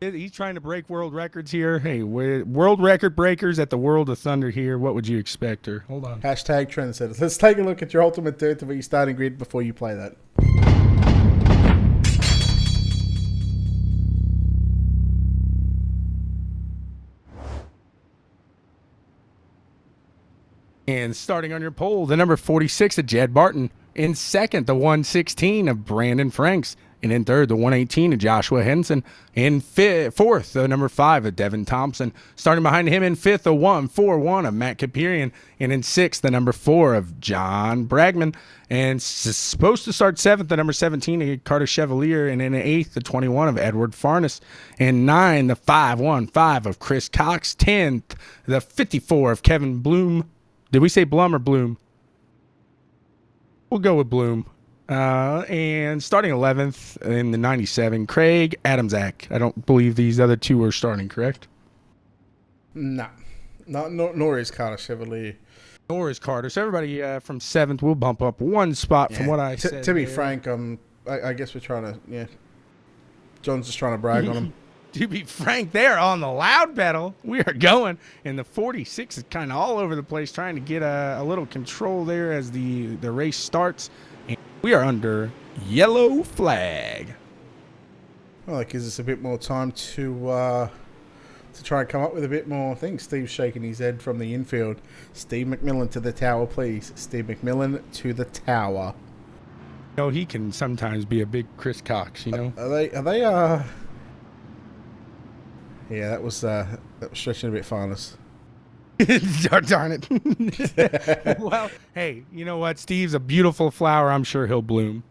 He's trying to break world records here. Hey, we're world record breakers at the World of Thunder here. What would you expect? Or hold on. Hashtag trendsetters. Let's take a look at your ultimate dirt to be your starting grid before you play that. And starting on your pole, the number 46 of Jed Barton. In second, the 116 of Brandon Franks. And in third, the 118 of Joshua Henson. In fourth, the number 5 of Devin Thompson. Starting behind him in fifth, the 141 of Matt Kapirian. And in sixth, the number 4 of John Bragman. And supposed to start seventh, the number 17 of Carter Chevalier. And in eighth, the 21 of Edward Farnes. And 9, the 515 of Chris Cox. 10th, the 54 of Kevin Bloom. Did we say Blum or Bloom? We'll go with Bloom. And starting 11th in the 97, Craig Adamczak. I don't believe these other two are starting, correct? Nah. Nor is Carter Chevalier. Nor is Carter. So everybody from 7th will bump up one spot from what I said. To be frank, I guess we're trying to, yeah. John's just trying to brag on him. To be frank, they're on the loud pedal. We are going. And the 46 is kind of all over the place, trying to get a little control there as the race starts. And we are under yellow flag. Well, that gives us a bit more time to try and come up with a bit more things. Steve's shaking his head from the infield. Steve McMillan to the tower, please. Steve McMillan to the tower. You know, he can sometimes be a big Chris Cox, you know? Are they yeah, that was stretching a bit far. Darn it. Well, hey, you know what? Steve's a beautiful flower. I'm sure he'll bloom.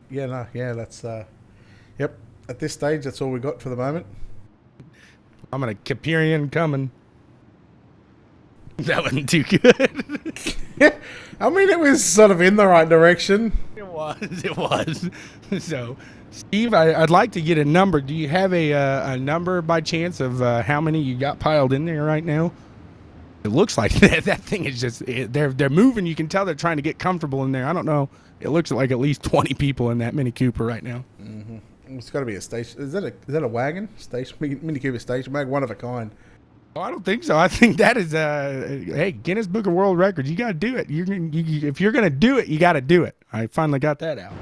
That's yep. At this stage, that's all we got for the moment. I'm gonna Kapirian coming. That wasn't too good. I mean, it was sort of in the right direction. It was. So, Steve, I'd like to get a number. Do you have a number by chance of how many you got piled in there right now? It looks like that thing is just they're moving. You can tell they're trying to get comfortable in there. I don't know. It looks like at least 20 people in that Mini Cooper right now. Mm-hmm. It's got to be a station. Is that a wagon? Station Mini Cooper station wagon, one of a kind. Oh, I don't think so. I think that is hey, Guinness Book of World Records. You got to do it. If you're gonna do it, you got to do it. I finally got that out.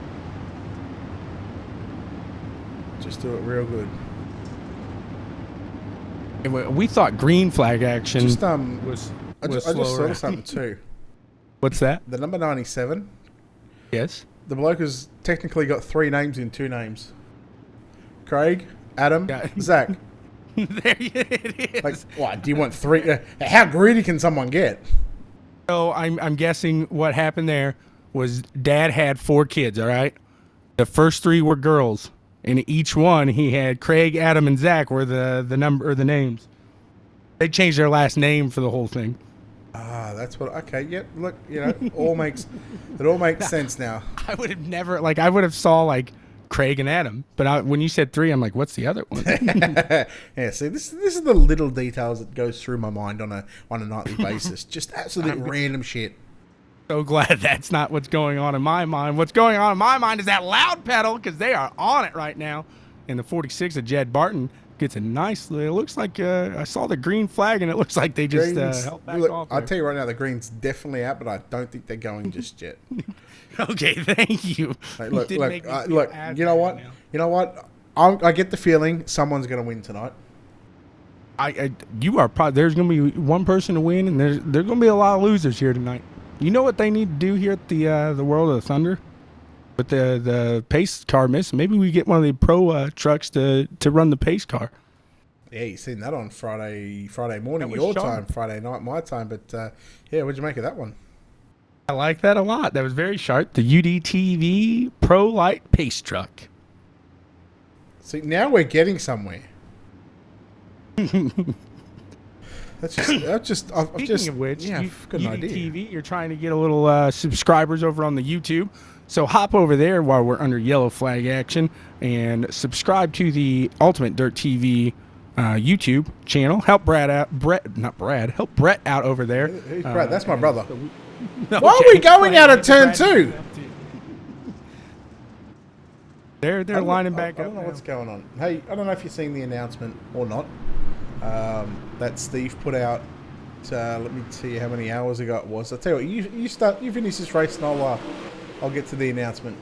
Just do it real good. And we thought green flag action just, was I just slower. thought of something too. What's that? The number 97. Yes. The bloke has technically got 3 names in 2 names. Craig, Adam, Zach. There it is. Like, what? Do you want 3? How greedy can someone get? So I'm guessing what happened there was Dad had 4 kids. All right. The first 3 were girls, and each one he had Craig, Adam, and Zach were the number or the names. They changed their last name for the whole thing. Ah, that's what. Okay, yep. Look, it all makes sense now. I would have never I would have saw Craig and Adam, but when you said 3, I'm like, what's the other one? Yeah, see, this is the little details that goes through my mind on a nightly basis. Just absolute random shit. So glad that's not what's going on in my mind. What's going on in my mind is that loud pedal, because they are on it right now. And the 46 of Jed Barton gets a nice. It looks like I saw the green flag, and it looks like they just held back off. I'll tell you right now, the green's definitely out, but I don't think they're going just yet. Okay, thank you. Hey, look. You know what? You know what? I get the feeling someone's going to win tonight. You are probably there's going to be one person to win, and there's going to be a lot of losers here tonight. You know what they need to do here at the World of the Thunder with the pace car miss? Maybe we get one of the pro trucks to run the pace car. Yeah, you seen that on Friday morning your time, Friday night my time. But yeah, what'd you make of that one? I like that a lot. That was very sharp. The UDTV Pro Light pace truck. See, now we're getting somewhere. Speaking of which, yeah, good idea. UDTV, you're trying to get a little subscribers over on the YouTube. So hop over there while we're under yellow flag action and subscribe to the Ultimate Dirt TV YouTube channel. Help Brett out over there. Who's Brett? That's my brother. Okay. Why are we going out of turn 2? They're lining back up. I don't know what's going on. Hey, I don't know if you've seen the announcement or not that Steve put out. Let me tell you how many hours ago it was. I'll tell you what, you finish this race and I'll get to the announcement.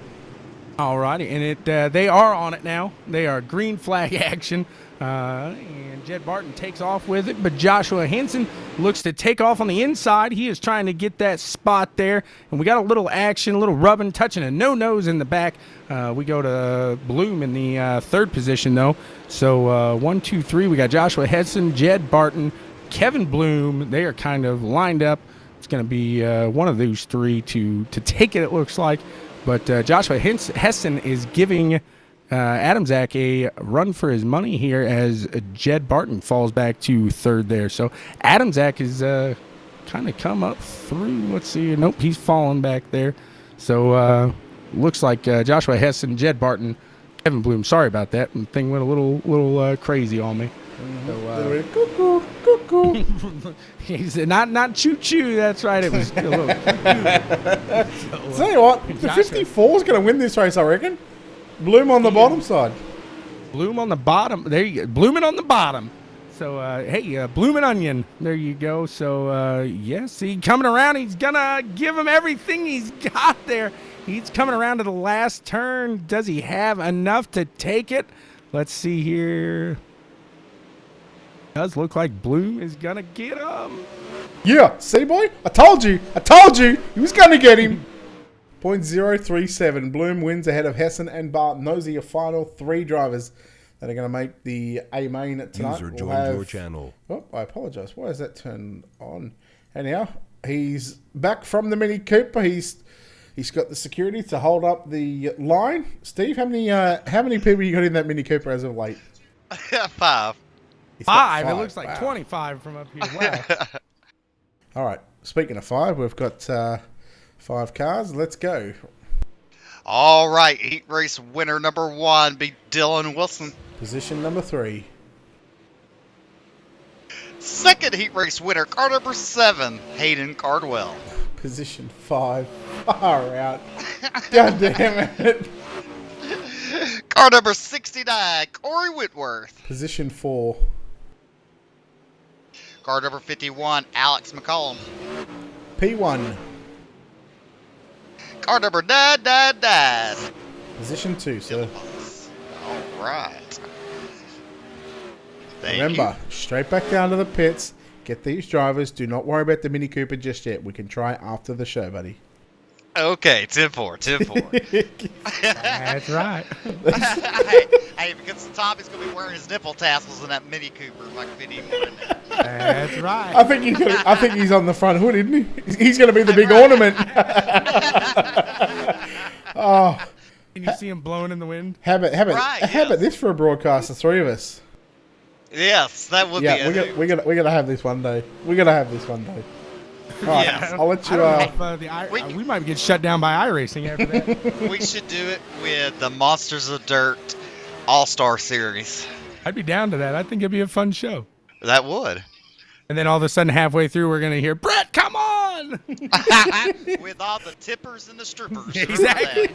Alrighty, and they are on it now. They are green flag action, and Jed Barton takes off with it, but Joshua Henson looks to take off on the inside. He is trying to get that spot there, and we got a little action, a little rubbing, touching a no-nose in the back. We go to Bloom in the third position, though. So 1, 2, 3, we got Joshua Henson, Jed Barton, Kevin Bloom. They are kind of lined up. It's going to be one of those three to take it looks like. But Joshua Hessen is giving Adam Zach a run for his money here as Jed Barton falls back to third there. So Adam Zach is kind of come up through. Let's see. Nope, he's falling back there. So looks like Joshua Hessen, Jed Barton, Kevin Bloom. Sorry about that. The thing went a little crazy on me. So, Cuckoo, cuckoo. he said, not choo choo. That's right. It was a little. Tell you what, the 54 is going to win this race, I reckon. Bloom on the bottom side. Bloom on the bottom. There you go. Blooming on the bottom. So, hey, Bloomin' Onion. There you go. So, yes, he coming around. He's going to give him everything he's got there. He's coming around to the last turn. Does he have enough to take it? Let's see here. Does look like Bloom is going to get him. Yeah, see, boy? I told you. He was going to get him. 0.037. Bloom wins ahead of Hessen and Barton. Those are your final three drivers that are going to make the A main tonight. User joined your channel. Oh, I apologize. Why is that turned on? Anyhow, he's back from the Mini Cooper. He's got the security to hold up the line. Steve, how many people you got in that Mini Cooper as of late? 5. Five. It looks like 25 from up here. Wow. All right. Speaking of 5, we've got 5 cars. Let's go. All right, heat race winner number 1 be Dylan Wilson. Position number 3. Second heat race winner, car number 7, Hayden Cardwell. Position 5. Far out. God damn it. Car number 69, Corey Whitworth. Position 4. Car number 51, Alex McCollum. P1. Car number 999. Position 2, sir. All right. Thank Remember, you. straight back down to the pits. Get these drivers. Do not worry about the Mini Cooper just yet. We can try after the show, buddy. Okay, 10-4. That's right. hey, because Tommy's going to be wearing his nipple tassels in that Mini Cooper like video. That's right. I think he's on the front hood, isn't he? He's going to be the big ornament. Oh, Can you see him blowing in the wind? how about this for a broadcast? The 3 of us. Yes, that would Yeah, be we're gonna have this one day. We're gonna have this one day. All right, Yes. I'll let I you. don't know if, we might get shut down by iRacing after that. We should do it with the Monsters of Dirt All-Star Series. I'd be down to that. I think it'd be a fun show. That would. And then all of a sudden, halfway through, we're going to hear, Brett, come on! With all the tippers and the strippers. Exactly.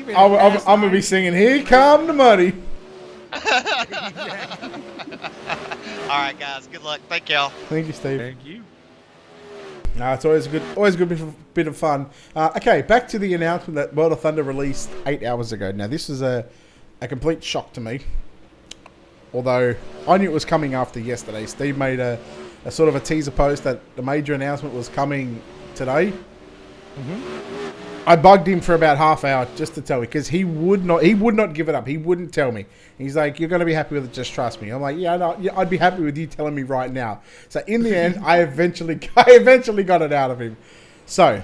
I'm gonna be singing "Here Come the Money." All right, guys. Good luck. Thank y'all. Thank you, Steve. Thank you. No, it's always a good bit of fun. Okay, back to the announcement that World of Thunder released 8 hours ago. Now, this was a complete shock to me. Although I knew it was coming after yesterday. Steve made a sort of a teaser post that the major announcement was coming today. I bugged him for about half hour just to tell me, because he would not give it up. He wouldn't tell me. He's like, "You're going to be happy with it. Just trust me." I'm like, "Yeah, no, I'd be happy with you telling me right now." So in the end, I eventually got it out of him. So,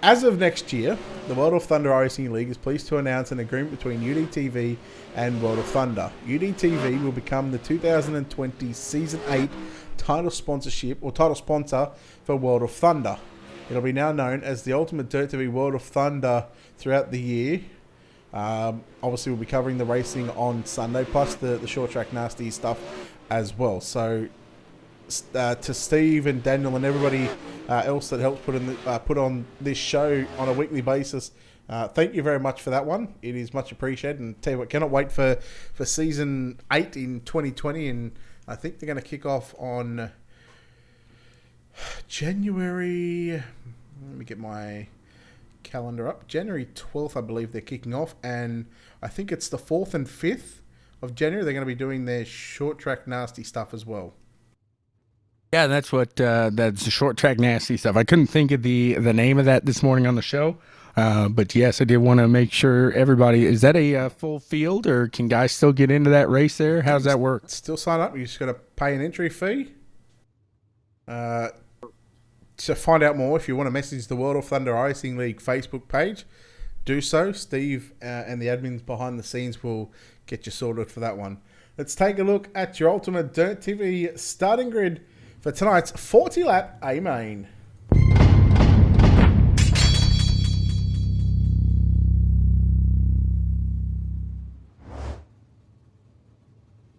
as of next year, the World of Thunder iRacing League is pleased to announce an agreement between UDTV and World of Thunder. UDTV will become the 2020 Season 8 title sponsorship or title sponsor for World of Thunder. It'll be now known as the Ultimate Dirt TV World of Thunder throughout the year. Obviously, we'll be covering the racing on Sunday, plus the short track nasty stuff as well. So, to Steve and Daniel and everybody else that helps put on this show on a weekly basis, thank you very much for that one. It is much appreciated. And tell you what, cannot wait for Season 8 in 2020. And I think they're going to kick off on January. Let me get my calendar up. January 12th, I believe they're kicking off, and I think it's the 4th and 5th of January. They're going to be doing their short track nasty stuff as well. Yeah, that's what that's the short track nasty stuff. I couldn't think of the name of that this morning on the show, but yes, I did want to make sure everybody, is that a full field, or can guys still get into that race there? How's that work? Still sign up. You just got to pay an entry fee. To find out more, if you want to message the World of Thunder Racing League Facebook page, do so. Steve and the admins behind the scenes will get you sorted for that one. Let's take a look at your Ultimate Dirt TV starting grid for tonight's 40-lap A-Main.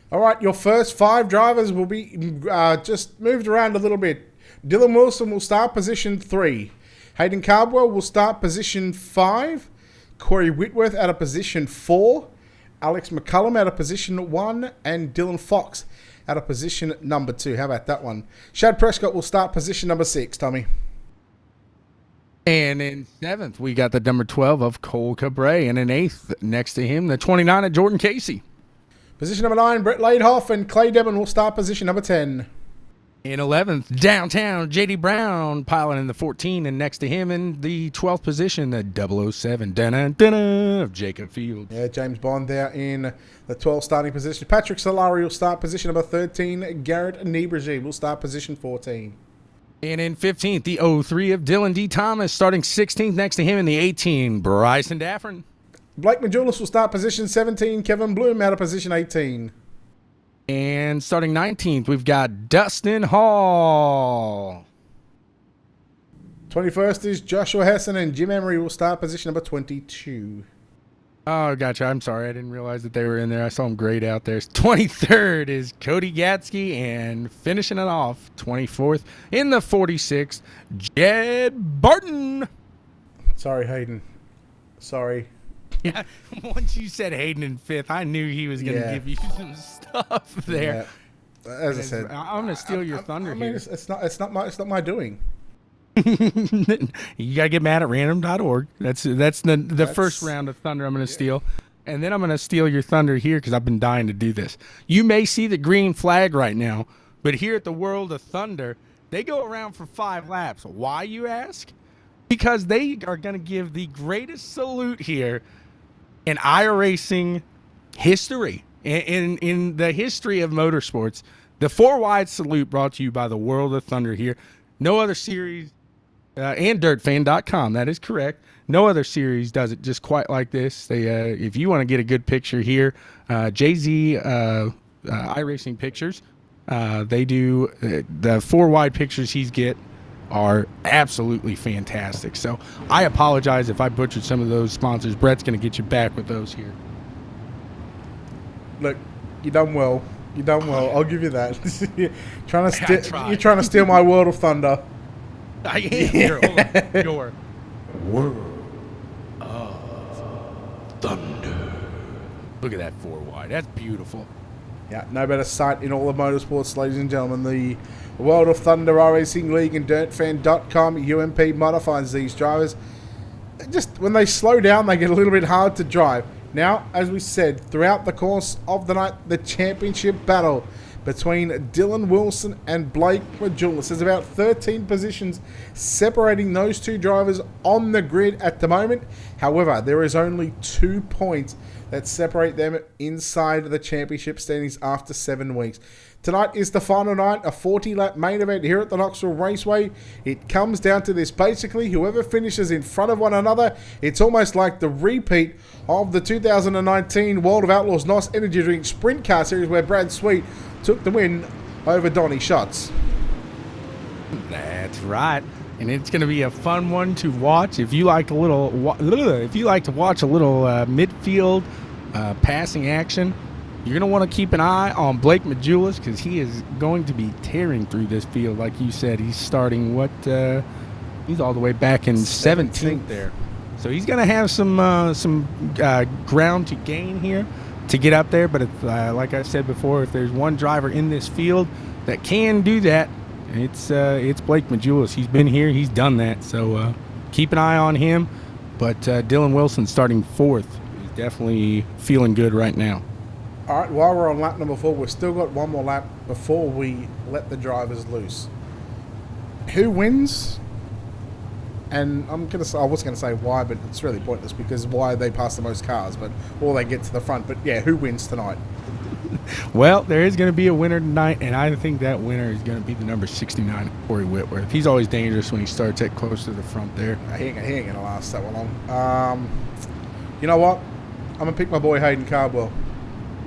All right, your first 5 drivers will be just moved around a little bit. Dylan Wilson will start position 3. Hayden Cardwell will start position 5. Corey Whitworth out of position 4. Alex McCullum out of position 1. And Dylan Fox out of position number 2. How about that one? Shad Prescott will start position number 6, Tommy. And in 7th, we got the number 12 of Cole Cabre. And in 8th, next to him, the 29 of Jordan Casey. Position number 9, Brett Laidhoff and Clay Devon will start position number 10. In 11th, downtown, J.D. Brown piloting the 14, and next to him in the 12th position, the 007 of Jacob Fields. Yeah, James Bond there in the 12th starting position. Patrick Solari will start position number 13. Garrett Nebregi will start position 14. And in 15th, the 03 of Dylan D. Thomas starting 16th next to him in the 18, Bryson Daffron. Blake Majulis will start position 17. Kevin Bloom out of position 18. And starting 19th, we've got Dustin Hall. 21st is Joshua Hessen, and Jim Emery will start position number 22. Oh, gotcha. I'm sorry. I didn't realize that they were in there. I saw them grayed out there. 23rd is Cody Gatsky, and finishing it off, 24th in the 46th, Jed Barton. Sorry, Hayden. Sorry. Yeah, once you said Hayden in 5th, I knew he was going to give you some stuff there. Yeah. As I said, I'm going to steal your thunder here. It's not my doing. You got to get mad at random.org. That's the first round of thunder I'm going to steal. And then I'm going to steal your thunder here because I've been dying to do this. You may see the green flag right now, but here at the World of Thunder, they go around for 5 laps. Why, you ask? Because they are going to give the greatest salute here in iRacing history, in the history of motorsports. The 4-wide salute brought to you by the World of Thunder here. No other series, and dirtfan.com, that is correct. No other series does it just quite like this. They, if you want to get a good picture here, Jay-Z iRacing Pictures, they do the 4-wide pictures he's get are absolutely fantastic. So I apologize if I butchered some of those sponsors. Brett's going to get you back with those here. Look, you done well. You done well. I'll give you that. You're trying to steal my World of Thunder. I am. Here, hold on. Your World of Thunder. Look at that 4-wide. That's beautiful. Yeah, no better sight in all of motorsports, ladies and gentlemen. The World of Thunder iRacing League and DirtFan.com, UMP modifies these drivers. Just when they slow down, they get a little bit hard to drive. Now, as we said, throughout the course of the night, the championship battle between Dylan Wilson and Blake Majulis. There's about 13 positions separating those two drivers on the grid at the moment. However, there is only 2 points that separate them inside the championship standings after 7 weeks. Tonight is the final night, a 40-lap main event here at the Knoxville Raceway. It comes down to this. Basically, whoever finishes in front of one another, it's almost like the repeat of the 2019 World of Outlaws NOS Energy Drink Sprint Car Series where Brad Sweet took the win over Donnie Schatz. That's right. And it's going to be a fun one to watch. If you like to watch a little midfield passing action, you're going to want to keep an eye on Blake Majulis because he is going to be tearing through this field. Like you said, he's starting he's all the way back in 17th there. So he's going to have some ground to gain here to get up there. But if, like I said before, if there's one driver in this field that can do that, it's Blake Majulis. He's been here. He's done that. So keep an eye on him. but Dylan Wilson starting 4th. He's definitely feeling good right now. All right, while we're on lap number 4, we've still got one more lap before we let the drivers loose. Who wins? And I was gonna say why, but it's really pointless because why they pass the most cars, or they get to the front. But yeah, who wins tonight? Well, there is going to be a winner tonight, and I think that winner is going to be the number 69, Corey Whitworth. He's always dangerous when he starts at close to the front there. He ain't gonna last that long. You know what? I'm gonna pick my boy Hayden Cardwell.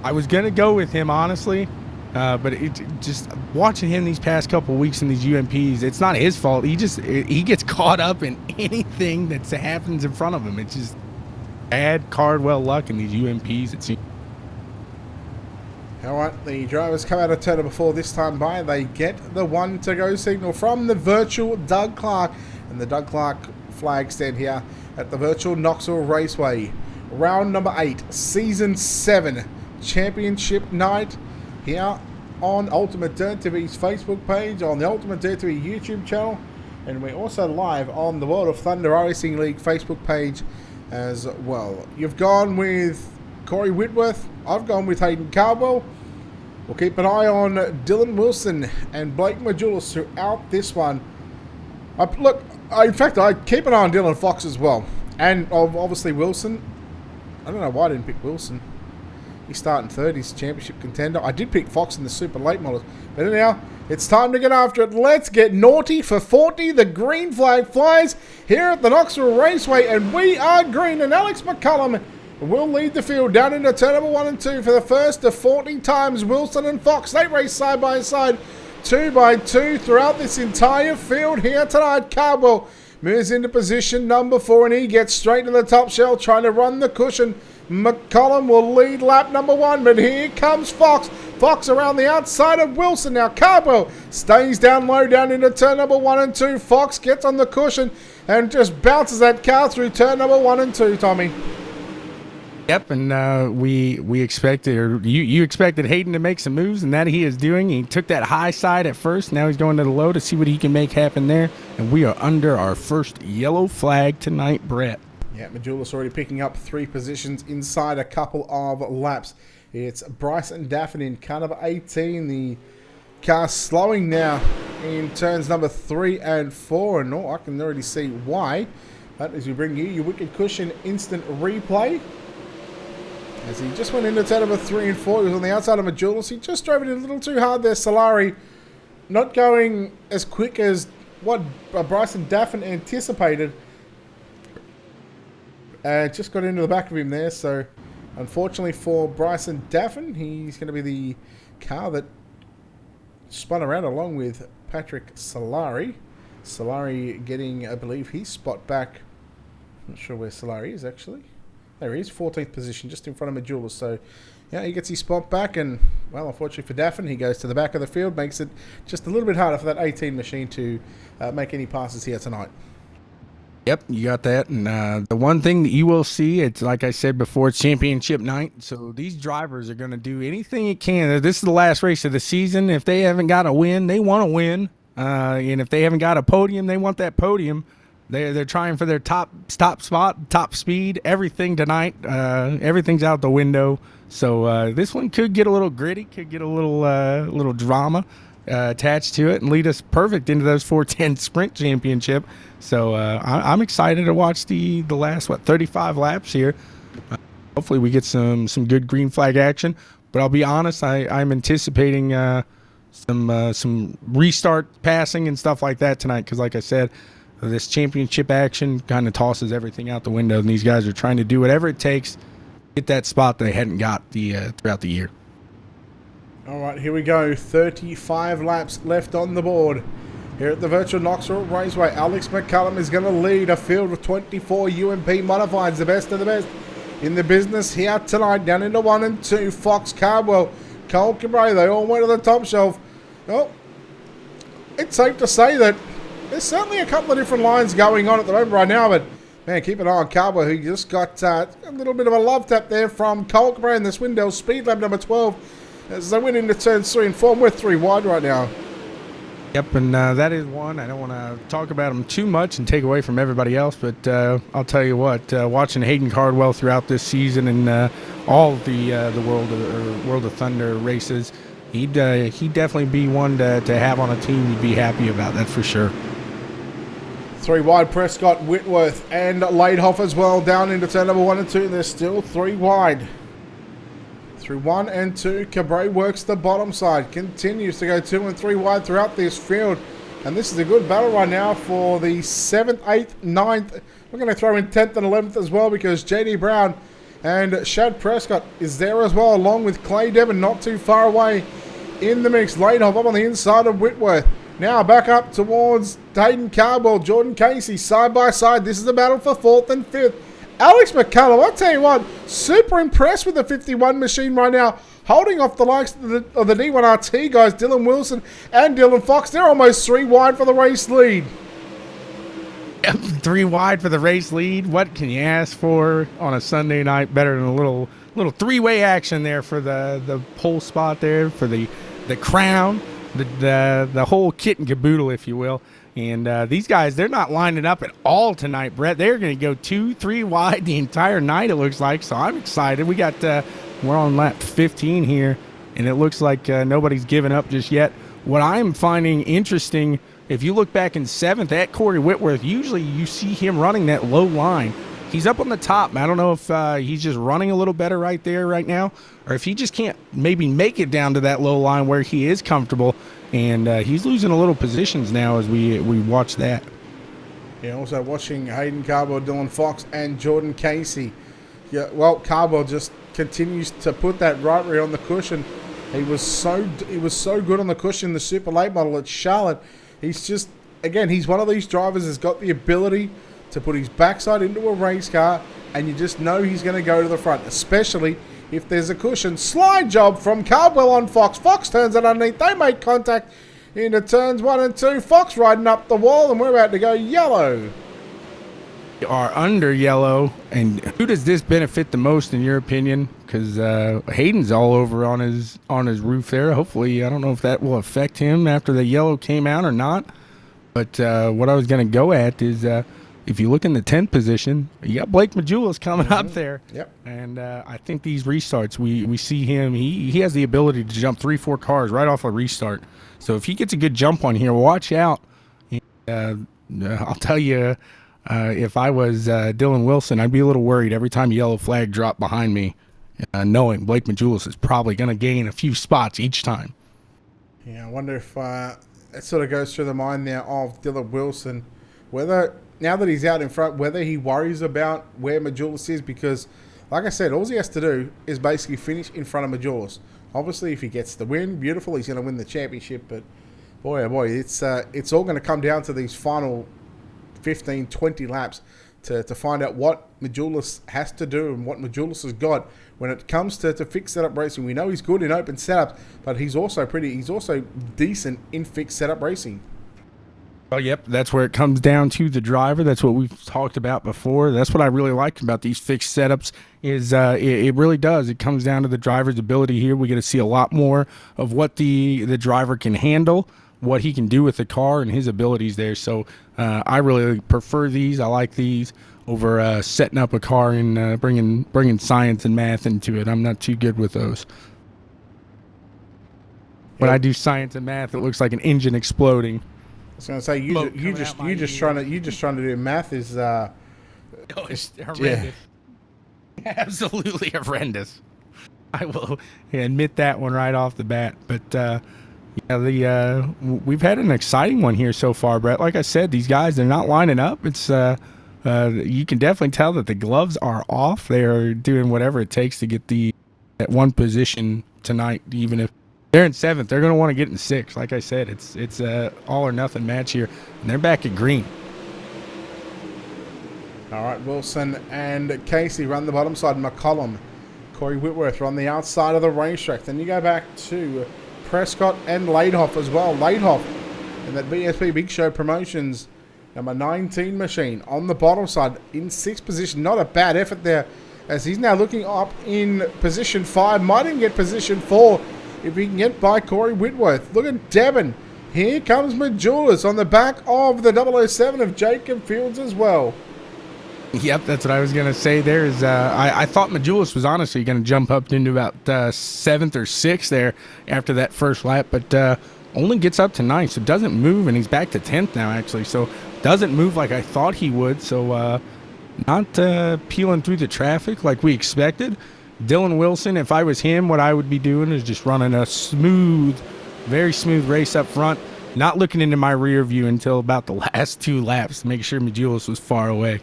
I was going to go with him, honestly, but just watching him these past couple weeks in these UMPs, it's not his fault. He gets caught up in anything that happens in front of him. It's just bad Cardwell luck in these UMPs, it seems. All right, the drivers come out of turn number 4 this time by. They get the 1 to go signal from the virtual Doug Clark. And the Doug Clark flag stand here at the virtual Knoxville Raceway. Round number 8, Season 7, Championship Night. Here on Ultimate Dirt TV's Facebook page, on the Ultimate Dirt TV YouTube channel. And we're also live on the World of Thunder Racing League Facebook page as well. You've gone with Corey Whitworth. I've gone with Hayden Cardwell. We'll keep an eye on Dylan Wilson and Blake Majulis throughout this one. In fact, I keep an eye on Dylan Fox as well. And obviously Wilson. I don't know why I didn't pick Wilson. He's starting 3rd. He's a championship contender. I did pick Fox in the super late models. But anyhow, it's time to get after it. Let's get naughty for 40. The green flag flies here at the Knoxville Raceway. And we are green. And Alex McCullum will lead the field down into turn number 1 and 2 for the first of 40 times. Wilson and Fox, they race side by side, 2 by 2 throughout this entire field here tonight. Cardwell moves into position number 4 and he gets straight to the top shelf trying to run the cushion. McCullum will lead lap number 1, but here comes Fox. Fox around the outside of Wilson. Now Cardwell stays down low down into turn number 1 and 2. Fox gets on the cushion and just bounces that car through turn number 1 and 2, Tommy. Yep, and we expected, or you expected Hayden to make some moves, and that he is doing. He took that high side at first. Now he's going to the low to see what he can make happen there. And we are under our first yellow flag tonight, Brett. Yeah, Majulis already picking up 3 positions inside a couple of laps. It's Bryson Daffin in car number 18. The car slowing now in turns number 3 and 4. And I can already see why. But as we bring you your Wicked Cushion instant replay. As he just went into turn number 3 and 4. He was on the outside of Majulis. He just drove it a little too hard there. Solari not going as quick as what Bryson Daffin anticipated. Just got into the back of him there. So, unfortunately for Bryson Daffin, he's going to be the car that spun around along with Patrick Solari. Solari getting, I believe, his spot back. Not sure where Solari is, actually. There he is, 14th position, just in front of Majulis. So, yeah, he gets his spot back. And, well, unfortunately for Daffin, he goes to the back of the field. Makes it just a little bit harder for that 18 machine to make any passes here tonight. Yep, you got that. And the one thing that you will see, it's like I said before, it's championship night. So these drivers are going to do anything it can. This is the last race of the season. If they haven't got a win, they want to win. And if they haven't got a podium, they want that podium. They're trying for their top spot, top speed, everything tonight. Everything's out the window. So this one could get a little gritty, could get a little drama attached to it and lead us perfect into those 410 sprint championship. So I'm excited to watch the last 35 laps here. Hopefully we get some good green flag action. But I'll be honest, I'm anticipating some restart passing and stuff like that tonight because, like I said, this championship action kind of tosses everything out the window, and these guys are trying to do whatever it takes to get that spot they hadn't got throughout the year. All right, here we go. 35 laps left on the board. Here at the virtual Knoxville Raceway, Alex McCullum is going to lead a field of 24 UMP modifieds, the best of the best in the business here tonight. Down into 1 and 2, Fox, Cardwell, Cole Cabray, they all went to the top shelf. Well, it's safe to say that there's certainly a couple of different lines going on at the moment right now, but man, keep an eye on Cardwell, who just got a little bit of a love tap there from Cole Cabray in the Swindell Speed Lab number 12 as they went into turns 3 and 4. And we're 3 wide right now. Yep, and that is one. I don't want to talk about him too much and take away from everybody else, but I'll tell you what, watching Hayden Cardwell throughout this season and all of the World of Thunder races, he'd definitely be one to have on a team you'd be happy about, that's for sure. 3 wide, Prescott, Whitworth, and Laidhoff as well down into turn number 1 and 2. They're still 3 wide. Through 1 and 2, Cabre works the bottom side, continues to go 2 and 3 wide throughout this field. And this is a good battle right now for the 7th, 8th, 9th. We're going to throw in 10th and 11th as well because JD Brown and Shad Prescott is there as well, along with Clay Devon not too far away in the mix. Laidhoff up on the inside of Whitworth. Now back up towards Hayden Cardwell, Jordan Casey, side by side. This is a battle for 4th and 5th. Alex McCullum, I'll tell you what, super impressed with the 51 machine right now, holding off the likes of the D1RT guys, Dylan Wilson and Dylan Fox. They're almost 3 wide for the race lead. 3 wide for the race lead. What can you ask for on a Sunday night? Better than a little 3-way action there for the pole spot there, for the crown, the whole kit and caboodle, if you will. And these guys, they're not lining up at all tonight, Brett. They're going to go 2, 3 wide the entire night, it looks like. So I'm excited. We're on lap 15 here, and it looks like nobody's given up just yet. What I'm finding interesting, if you look back in 7th at Corey Whitworth, usually you see him running that low line. He's up on the top. I don't know if he's just running a little better right there right now, or if he just can't maybe make it down to that low line where he is comfortable. And he's losing a little positions now as we watch that. Yeah, also watching Hayden Cardwell, Dylan Fox, and Jordan Casey. Yeah, well, Cardwell just continues to put that right rear on the cushion. He was so good on the cushion, the Super Late model at Charlotte. He's just, again, he's one of these drivers that's got the ability to put his backside into a race car, and you just know he's going to go to the front, especially if there's a cushion. Slide job from Cardwell on Fox. Fox turns it underneath. They make contact into turns 1 and 2. Fox riding up the wall, and we're about to go yellow. We are under yellow, and who does this benefit the most in your opinion? Because Hayden's all over on his roof there. Hopefully, I don't know if that will affect him after the yellow came out or not. But what I was going to go at is if you look in the 10th position, you got Blake Majulis coming up there. Yep. And I think these restarts, we see him. He has the ability to jump 3-4 cars right off a restart. So if he gets a good jump on here, watch out. I'll tell you, if I was Dylan Wilson, I'd be a little worried every time a yellow flag dropped behind me, knowing Blake Majulis is probably going to gain a few spots each time. Yeah, I wonder if it sort of goes through the mind there of Dylan Wilson, whether now that he's out in front, whether he worries about where Majulis is, because, like I said, all he has to do is basically finish in front of Majulis. Obviously, if he gets the win, beautiful, he's going to win the championship, but boy, oh boy, it's all going to come down to these final 15, 20 laps to find out what Majulis has to do and what Majulis has got when it comes to fixed setup racing. We know he's good in open setups, but he's also decent in fixed setup racing. Oh, yep, that's where it comes down to the driver. That's what we've talked about before. That's what I really like about these fixed setups is it really does. It comes down to the driver's ability here. We get to see a lot more of what the driver can handle, what he can do with the car, and his abilities there. So I really prefer these. I like these over setting up a car and bringing science and math into it. I'm not too good with those. When I do science and math, it looks like an engine exploding. I was going to say you just trying to do math is it's horrendous. Yeah. Absolutely horrendous. I will admit that one right off the bat. But we've had an exciting one here so far, Brett. Like I said, these guys, they're not lining up. It's you can definitely tell that the gloves are off. They are doing whatever it takes to get that one position tonight. Even if they're in 7th, they're going to want to get in 6th. Like I said, it's a all or nothing match here, and they're back at green. All right, Wilson and Casey run the bottom side. McCollum, Corey Whitworth run the outside of the racetrack. Then you go back to Prescott and Laidhoff as well. Laidhoff in that BSP Big Show Promotions number 19 machine on the bottom side in 6th position. Not a bad effort there, as he's now looking up in position 5. Might even get position 4 if he can get by Corey Whitworth. Look at Devon Here comes Majulis on the back of the 007 of Jacob Fields as well. Yep, that's what I was gonna say. There's, I thought Majulis was honestly gonna jump up into about 7th or 6th there after that first lap, but only gets up to 9th, so doesn't move, and he's back to 10th now actually. So doesn't move like I thought he would. So not peeling through the traffic like we expected. Dylan Wilson, if I was him, what I would be doing is just running a smooth, very smooth race up front, not looking into my rear view until about the last 2 laps to make sure Majulis was far away.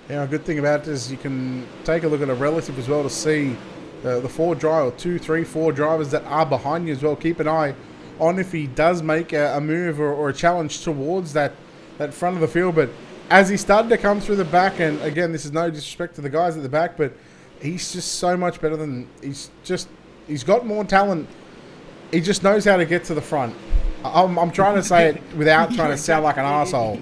Yeah, a good thing about it is you can take a look at a relative as well to see the 4 drivers, 2, 3, 4 drivers that are behind you as well. Keep an eye on if he does make a move or a challenge towards that front of the field. But as he started to come through the back, and again, this is no disrespect to the guys at the back, but he's just so much better than, he's got more talent. He just knows how to get to the front. I'm trying to say it without trying to sound like an asshole.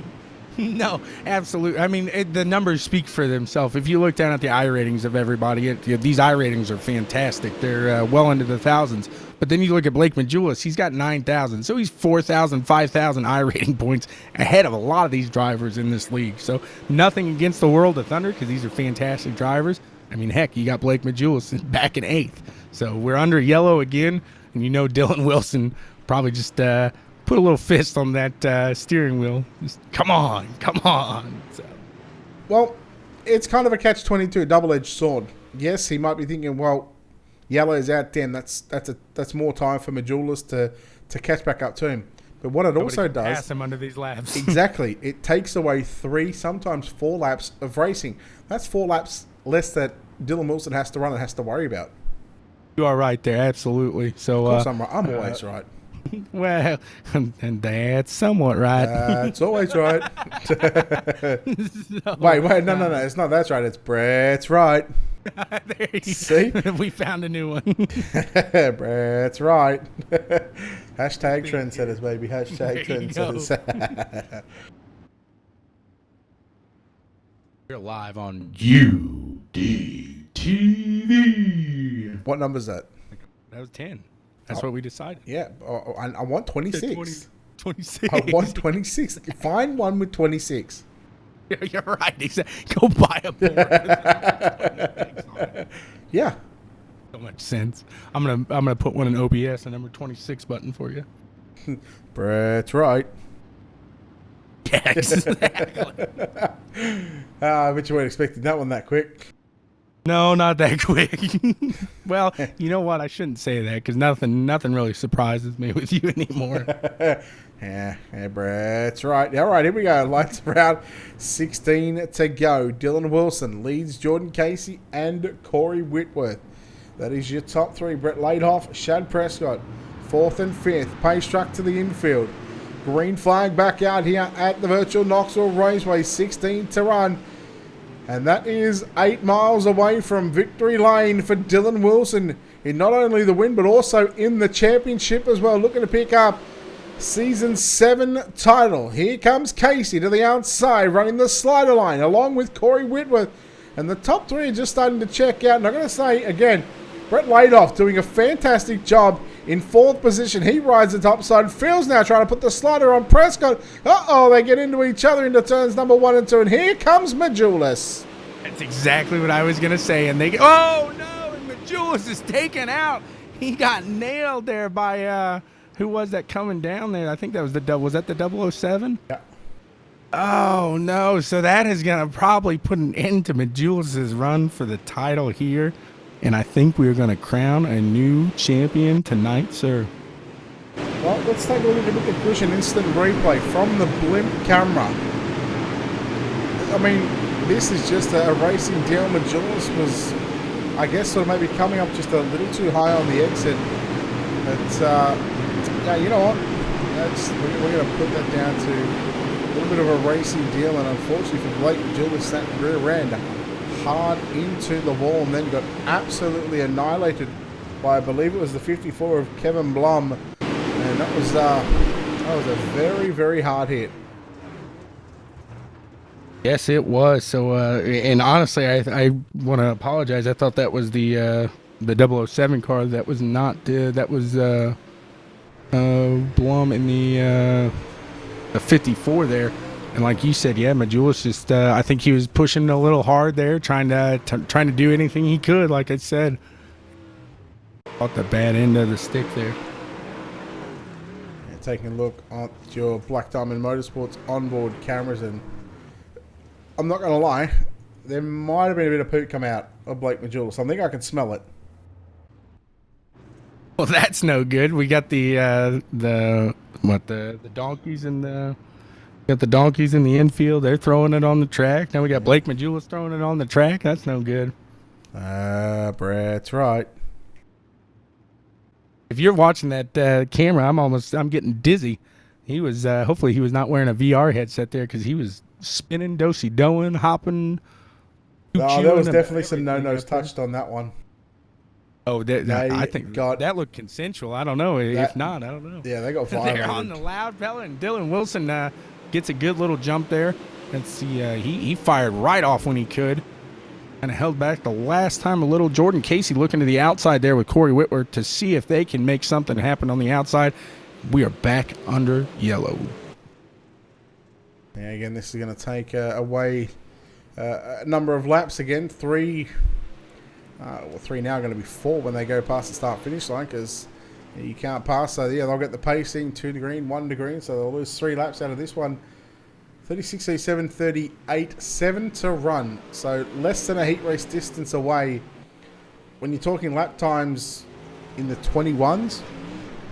No, absolutely. I mean, the numbers speak for themselves. If you look down at the I ratings of everybody, these I ratings are fantastic. They're well into the thousands. But then you look at Blake Majulis, he's got 9,000. So he's 4,000, 5,000 I rating points ahead of a lot of these drivers in this league. So nothing against the World of Thunder because these are fantastic drivers. I mean, heck, you got Blake Majulis back in 8th. So we're under yellow again. And you know Dylan Wilson probably just put a little fist on that steering wheel. Just, come on. So. Well, it's kind of a catch-22, double-edged sword. Yes, he might be thinking, well, yellow is out 10. That's more time for Majulis to catch back up to him. But what it also does, pass him under these laps. Exactly, it takes away 3, sometimes 4 laps of racing. That's 4 laps less that Dylan Wilson has to run and has to worry about. You are right there, absolutely. So, of course, I'm right. I'm always right. Well, and that's somewhat right. It's always right. Wait, no, it's not that's right. It's Brett's right. There you See? We found a new one. Brett's right. Hashtag trendsetters, baby. Hashtag trendsetters. We're live on UDTV. What number is that? That was 10. That's what we decided. Yeah, I want 26. 26. I want 26. Find one with 26. You're right. Go buy a board. Yeah. So much sense. I'm gonna put one in OBS, a number 26 button for you. Brett's right. Yeah, exactly. I bet you weren't expecting that one that quick. No, not that quick. Well, you know what? I shouldn't say that because nothing really surprises me with you anymore. Yeah, Brett's right. All right, here we go. Lights around 16 to go. Dylan Wilson leads Jordan Casey and Corey Whitworth. That is your top 3. Brett Laidhoff, Shad Prescott, 4th and 5th. Pace truck to the infield. Green flag back out here at the virtual Knoxville Raceway. 16 to run. And that is 8 miles away from victory lane for Dylan Wilson in not only the win, but also in the championship as well. Looking to pick up Season 7 title. Here comes Casey to the outside, running the slider line, along with Corey Whitworth. And the top 3 are just starting to check out. And I'm going to say, again, Brett Laidhoff doing a fantastic job in 4th position. He rides the top side. Phil's now trying to put the slider on Prescott. Uh-oh, they get into each other into turns number 1 and 2. And here comes Majulis. That's exactly what I was going to say. And they oh, no, and Majulis is taken out. He got nailed there by, who was that coming down there? I think that was was that the 007? Yeah. Oh, no. So that is going to probably put an end to Majulis' run for the title here. And I think we're going to crown a new champion tonight, sir. Well, let's take a look at the push and instant replay from the blimp camera. I mean, this is just a racing deal. Majulis was, I guess, sort of maybe coming up just a little too high on the exit. But, yeah, you know what? We're going to put that down to a little bit of a racing deal. And unfortunately for Blake Majulis, that rear end hard into the wall and then got absolutely annihilated by, I believe it was the 54 of Kevin Blum, and that was a very, very hard hit. Yes, it was. So, and honestly, I want to apologize. I thought that was the 007 car. That was not. That was Blum in the 54 there. And like you said, yeah, Majulis just, I think he was pushing a little hard there, trying to do anything he could, like I said. Caught the bad end of the stick there. Taking a look at your Black Diamond Motorsports onboard cameras, and I'm not going to lie, there might have been a bit of poop come out of Blake Majulis. I think I can smell it. Well, that's no good. We got the donkeys in the donkeys in the infield. They're throwing it on the track. Now we got Blake Majulis throwing it on the track. That's no good. Brett's right. If you're watching that camera, I'm getting dizzy. He was hopefully he was not wearing a VR headset there, because he was spinning, do-si-doing, hopping. Oh, there was definitely some no-nos touched on that one. Oh, I think that looked consensual. I don't know. If not, I don't know. Yeah, they got violated. They're on the loud fella, and Dylan Wilson gets a good little jump there. Let's see. He fired right off when he could. And held back the last time a little. Jordan Casey looking to the outside there with Corey Whitworth to see if they can make something happen on the outside. We are back under yellow. Yeah, again, this is going to take away a number of laps again. Three now, going to be 4 when they go past the start-finish line, because you can't pass. So, yeah, they'll get the pacing, 2 to green, 1 to green. So they'll lose 3 laps out of this one. 36, 37, 38, 7 to run. So less than a heat race distance away. When you're talking lap times in the 21s,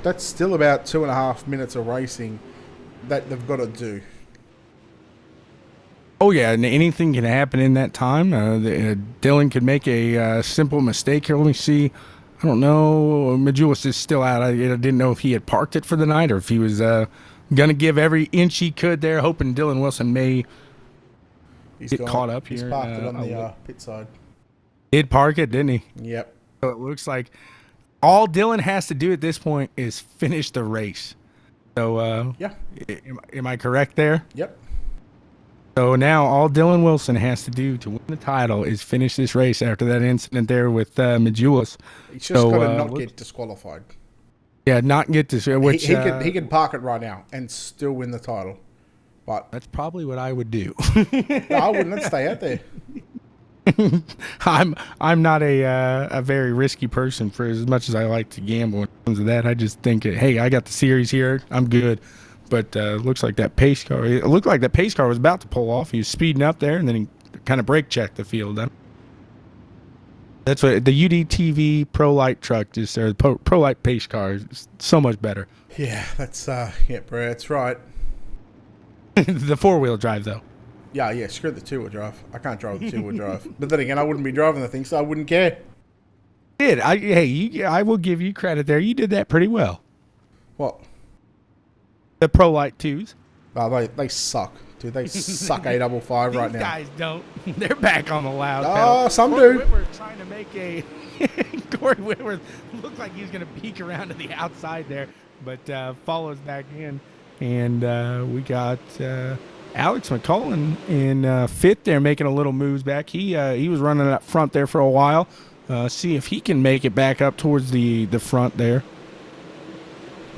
that's still about 2.5 minutes of racing that they've got to do. Oh, yeah, and anything can happen in that time. Dylan could make a simple mistake here. Let me see. I don't know. Majulis is still out. I didn't know if he had parked it for the night or if he was going to give every inch he could there, hoping Dylan Wilson may get caught up here. He's parked it on the pit side. He'd park it, didn't he? Yep. So it looks like all Dylan has to do at this point is finish the race. So, yeah. Am I correct there? Yep. So now all Dylan Wilson has to do to win the title is finish this race after that incident there with Majulis. He's just got to not get disqualified. Yeah, not get to which he could park it right now and still win the title. But that's probably what I would do. No, I wouldn't. Let's stay out there. I'm not a very risky person, for as much as I like to gamble when it comes to that. I just think, hey, I got the series here, I'm good. But looks like that pace car. It looked like that pace car was about to pull off. He was speeding up there, and then he kind of brake checked the field. That's what the UDTV Pro Light truck is, or the Pro Light pace car is so much better. Yeah, that's bro, that's right. The 4-wheel drive though. Yeah, screw the 2-wheel drive. I can't drive the 2-wheel drive. But then again, I wouldn't be driving the thing, so I wouldn't care. I will give you credit there. You did that pretty well. What? The Pro Light 2s. Oh, they suck. Dude, they suck 855 right now. These guys don't. They're back on the loud. Oh, some Corey do. Whitworth trying to make a... Corey Whitworth looked like he was going to peek around to the outside there, but follows back in. And we got Alex McCullen in 5th there, making a little moves back. He was running up front there for a while. See if he can make it back up towards the front there.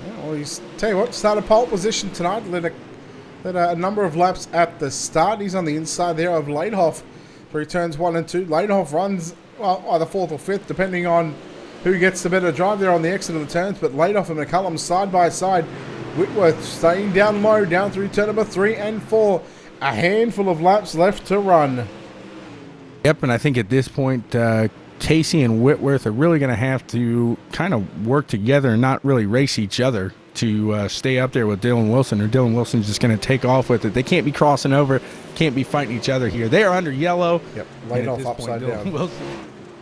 Yeah, well, tell you what, started pole position tonight. Led a number of laps at the start. He's on the inside there of Laidhoff for returns 1 and 2. Laidhoff runs either 4th or 5th, depending on who gets the better drive there on the exit of the turns. But Laidhoff and McCullum side by side. Whitworth staying down low, down through turn number 3 and 4. A handful of laps left to run. Yep, and I think at this point, Casey and Whitworth are really going to have to kind of work together and not really race each other to stay up there with Dylan Wilson, or Dylan Wilson's just going to take off with it. They can't be crossing over, can't be fighting each other here. They are under yellow. Yep, laid off upside down. Wilson,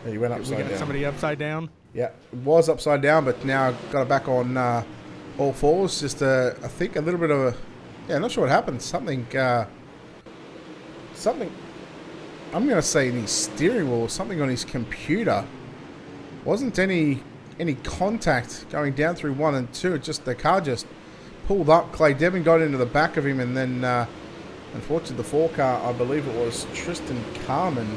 yeah, you went upside down. We got somebody upside down? Yeah, it was upside down, but now got it back on all fours. Just, I think, a little bit of a... Yeah, I'm not sure what happened. Something... I'm going to say in his steering wheel, something on his computer. Wasn't any contact going down through 1 and 2. It just, the car just pulled up. Clay Devon got into the back of him, and then unfortunately the 4 car, I believe it was Tristan Carmen.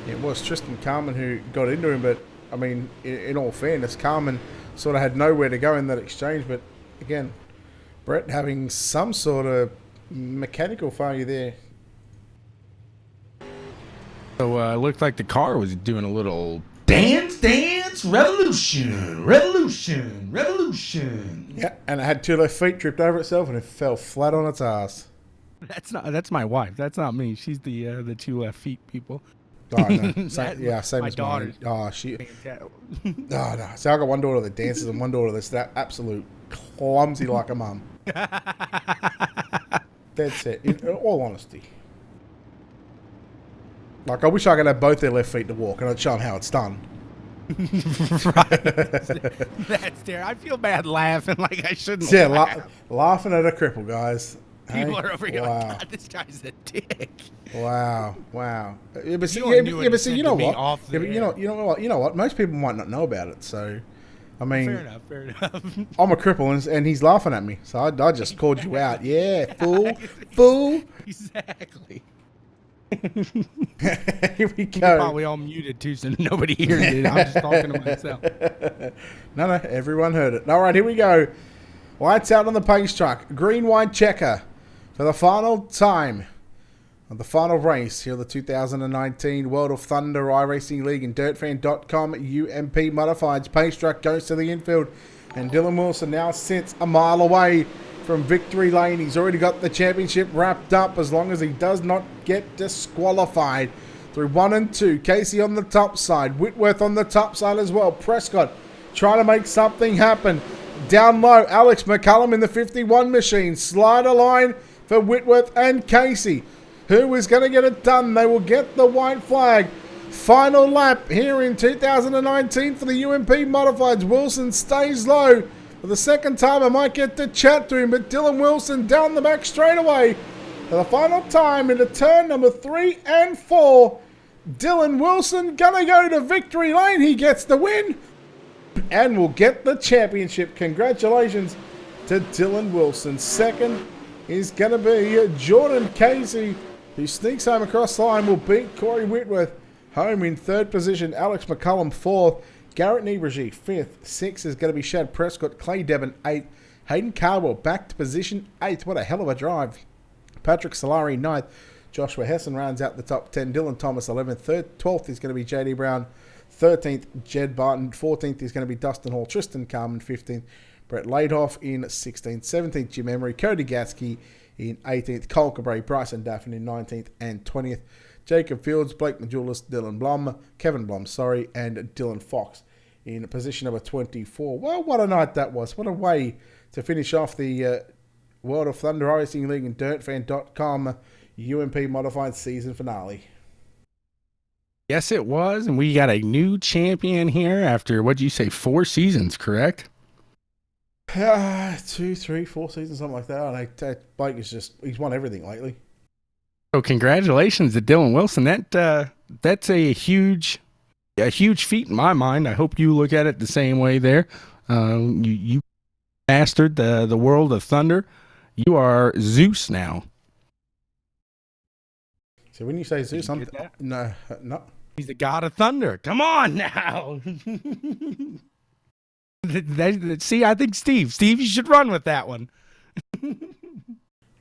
It was Tristan Carmen who got into him, but I mean, in all fairness, Carmen sort of had nowhere to go in that exchange. But again, Brett having some sort of mechanical failure there. So it looked like the car was doing a little dance, revolution. Yeah, and it had 2 left feet, tripped over itself, and it fell flat on its ass. That's my wife. That's not me. She's the 2 left feet people. Oh, no. Same my as daughter's mine. Oh, she. fantastic. Oh, no. So I got one daughter that dances and one daughter that's that absolute clumsy like a mum. That's it. In all honesty. Like, I wish I could have both their left feet to walk and I'd show them how it's done. Right. That's there. I feel bad laughing like I shouldn't. Yeah, laugh. laughing at a cripple, guys. People Hey? are over here Wow. like, God, this guy's a dick. Wow. Yeah, but see, You knew yeah, it but see, you sent know to me what? off Yeah, but the you know what? Most people might not know about it. So, I mean, Fair enough. I'm a cripple, and he's laughing at me. So I just called you out. Yeah, fool. Exactly. Here we You're go. probably all muted too, so nobody hears it. I'm just talking to myself. No, everyone heard it. All right, here we go. Lights out on the pace truck. Green, white checker for the final time of the final race here at the 2019 World of Thunder iRacing League and DirtFan.com UMP Modifieds. Pace truck goes to the infield, and Dylan Wilson now sits a mile away from victory lane. He's already got the championship wrapped up as long as he does not get disqualified. Through 1 and 2, Casey on the top side, Whitworth on the top side as well. Prescott trying to make something happen. Down low, Alex McCullum in the 51 machine. Slider line for Whitworth and Casey. Who is going to get it done? They will get the white flag. Final lap here in 2019 for the UMP Modifieds. Wilson stays low. For the second time, I might get to chat to him, but Dylan Wilson down the back straightaway. For the final time into turn number 3 and 4. Dylan Wilson gonna go to victory lane. He gets the win and will get the championship. Congratulations to Dylan Wilson. Second is gonna be Jordan Casey, who sneaks home across the line, will beat Corey Whitworth. Home in 3rd position, Alex McCullum 4th. Garrett Nebregi 5th. 6th is going to be Shad Prescott. Clay Devon 8th. Hayden Cardwell back to position 8th. What a hell of a drive. Patrick Solari 9th. Joshua Hessen rounds out the top 10. Dylan Thomas 11th. 12th is going to be JD Brown. 13th, Jed Barton. 14th is going to be Dustin Hall. Tristan Carmen 15th. Brett Laidhoff in 16th. 17th, Jim Emery. Cody Gatsky in 18th. Cole Cabray, Bryson Daffin in 19th and 20th. Jacob Fields, Blake Majulis, Kevin Blum, and Dylan Fox in position number 24. Well, what a night that was. What a way to finish off the World of Thunder iRacing League and DirtFan.com UMP Modified season finale. Yes, it was, and we got a new champion here after, what'd you say, 4 seasons, correct? 2, 3, 4 seasons, something like that. Blake is he's won everything lately. So congratulations to Dylan Wilson. That's a huge feat in my mind. I hope you look at it the same way there. You mastered the world of Thunder. You are Zeus now. So when you say Zeus, no. He's the god of thunder. Come on now. See, I think Steve, you should run with that one.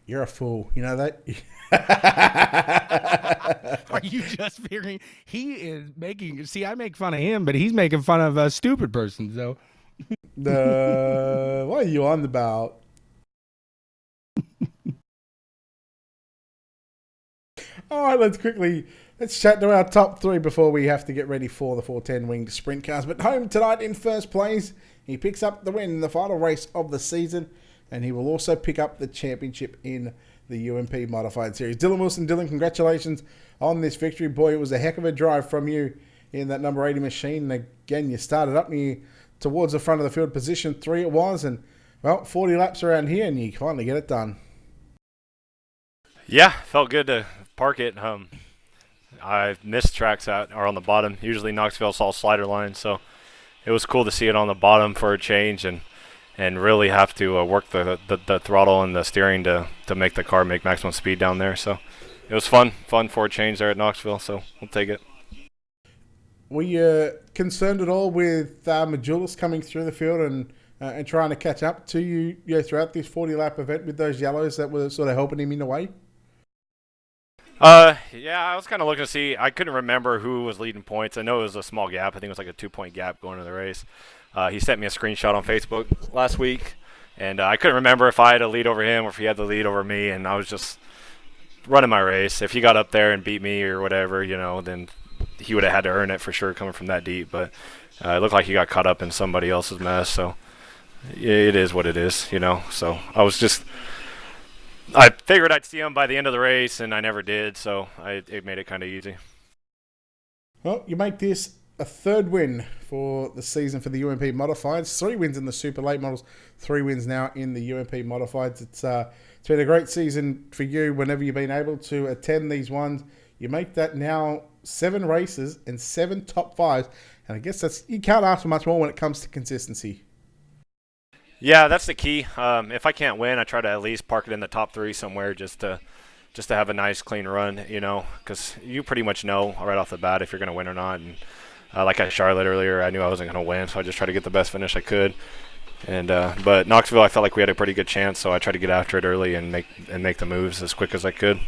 You're a fool. You know that? Are you just figuring he is making? See, I make fun of him, but he's making fun of stupid persons, though. What are you on about? All right, let's chat to our top 3 before we have to get ready for the 410 winged sprint cars. But home tonight in first place, he picks up the win in the final race of the season, and he will also pick up the championship in the UMP Modified Series. Dylan Wilson, congratulations on this victory. Boy, it was a heck of a drive from you in that number 80 machine. Again, you started up near towards the front of the field, position 3 it was, and, well, 40 laps around here, and you finally get it done. Yeah, felt good to park it. I missed tracks that are on the bottom. Usually Knoxville's all slider lines, so it was cool to see it on the bottom for a change and really have to work the throttle and the steering to make the car make maximum speed down there. So it was fun for a change there at Knoxville, so we'll take it. Were you concerned at all with Majulis coming through the field and and trying to catch up to you, throughout this 40-lap event with those yellows that were sort of helping him in a way? Yeah, I was kind of looking to see. I couldn't remember who was leading points. I know it was a small gap. I think it was like a 2-point gap going into the race. He sent me a screenshot on Facebook last week, and I couldn't remember if I had a lead over him or if he had the lead over me, and I was just running my race. If he got up there and beat me or whatever, then he would have had to earn it for sure coming from that deep. But it looked like he got caught up in somebody else's mess, so it is what it is, So I figured I'd see him by the end of the race, and I never did, so it made it kind of easy. Well, you make this a third win for the season for the UMP Modifieds. 3 wins in the Super Late Models, 3 wins now in the UMP Modifieds. It's been a great season for you whenever you've been able to attend these ones. You make that now 7 races and 7 top 5s, and I guess you can't ask for much more when it comes to consistency. Yeah, that's the key. If I can't win, I try to at least park it in the top 3 somewhere just to have a nice, clean run, because you pretty much know right off the bat if you're going to win or not. And like at Charlotte earlier, I knew I wasn't going to win, so I just tried to get the best finish I could. And but Knoxville, I felt like we had a pretty good chance, so I tried to get after it early and make the moves as quick as I could.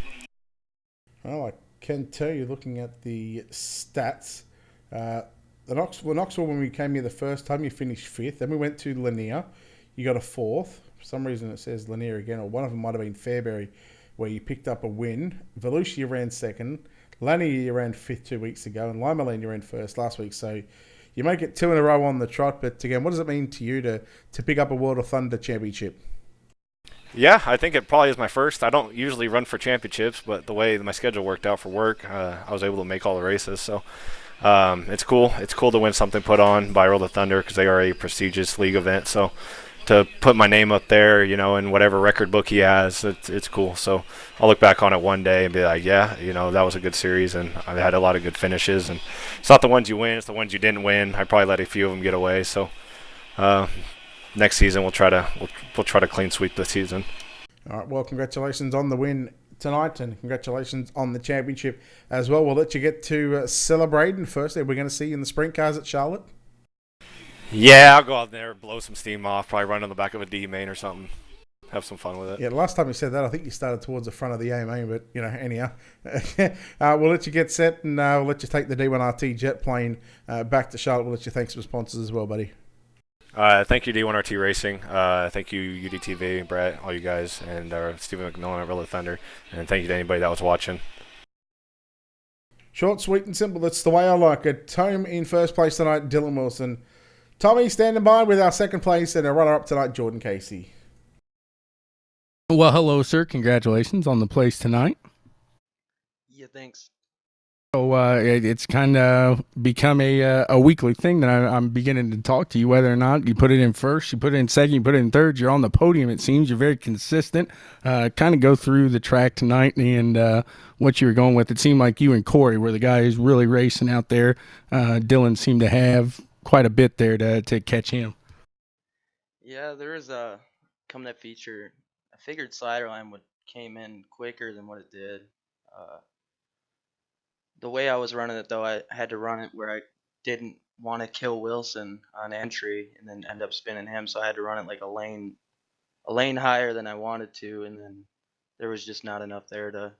Well, I can tell you, looking at the stats, Knoxville, when we came here the first time, you finished 5th. Then we went to Lanier. You got a 4th. For some reason, it says Lanier again, or one of them might have been Fairbury, where you picked up a win. Volusia, you ran 2nd. Lanier, you ran 5th 2 weeks ago. And Limeline, you ran 1st last week. So you make it 2 in a row on the trot. But again, what does it mean to you to pick up a World of Thunder championship? Yeah, I think it probably is my first. I don't usually run for championships, but the way my schedule worked out for work, I was able to make all the races. So it's cool. It's cool to win something put on by World of Thunder because they are a prestigious league event. So to put my name up there, in whatever record book he has, it's cool. So I'll look back on it one day and be like, yeah, that was a good series, and I had a lot of good finishes. And it's not the ones you win; it's the ones you didn't win. I probably let a few of them get away. So next season we'll try to clean sweep the season. All right. Well, congratulations on the win tonight, and congratulations on the championship as well. We'll let you get to celebrating. Firstly, we're going to see you in the sprint cars at Charlotte. Yeah, I'll go out there, blow some steam off, probably run on the back of a D main or something. Have some fun with it. Yeah, last time you said that, I think you started towards the front of the AMA, but, anyhow. We'll let you get set, and we'll let you take the D1RT jet plane back to Charlotte. We'll let you thank some sponsors as well, buddy. Thank you, D1RT Racing. Thank you, UDTV, Brett, all you guys, and Stephen McMillan at Roller Thunder. And thank you to anybody that was watching. Short, sweet, and simple. That's the way I like it. Home in first place tonight, Dylan Wilson. Tommy standing by with our second place and our runner-up tonight, Jordan Casey. Well, hello, sir. Congratulations on the place tonight. Yeah, thanks. So it's kind of become a weekly thing that I'm beginning to talk to you, whether or not you put it in first, you put it in second, you put it in third, you're on the podium, it seems. You're very consistent. Kind of go through the track tonight and what you were going with. It seemed like you and Corey were the guys really racing out there. Dylan seemed to have quite a bit there to catch him. Yeah, there was a coming that feature. I figured slider line came in quicker than what it did. The way I was running it, though, I had to run it where I didn't want to kill Wilson on entry and then end up spinning him, so I had to run it like a lane higher than I wanted to, and then there was just not enough there to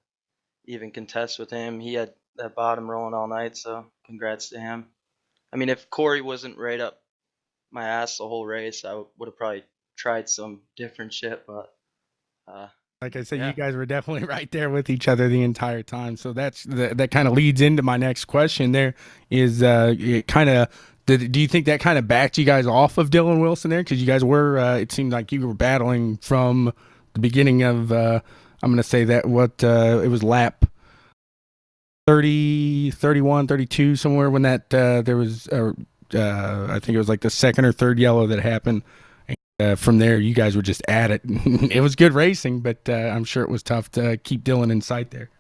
even contest with him. He had that bottom rolling all night, so congrats to him. I mean, if Corey wasn't right up my ass the whole race, I would have probably tried some different shit, but like I said, yeah. You guys were definitely right there with each other the entire time. So that kind of leads into my next question. There is it kind of. Do you think that kind of backed you guys off of Dylan Wilson there? Because you guys were, it seemed like you were battling from the beginning of. I'm going to say that it was lap 30, 31, 32 somewhere when that there was. I think it was like the second or third yellow that happened. From there, you guys were just at it. It was good racing, but I'm sure it was tough to keep Dylan in sight there.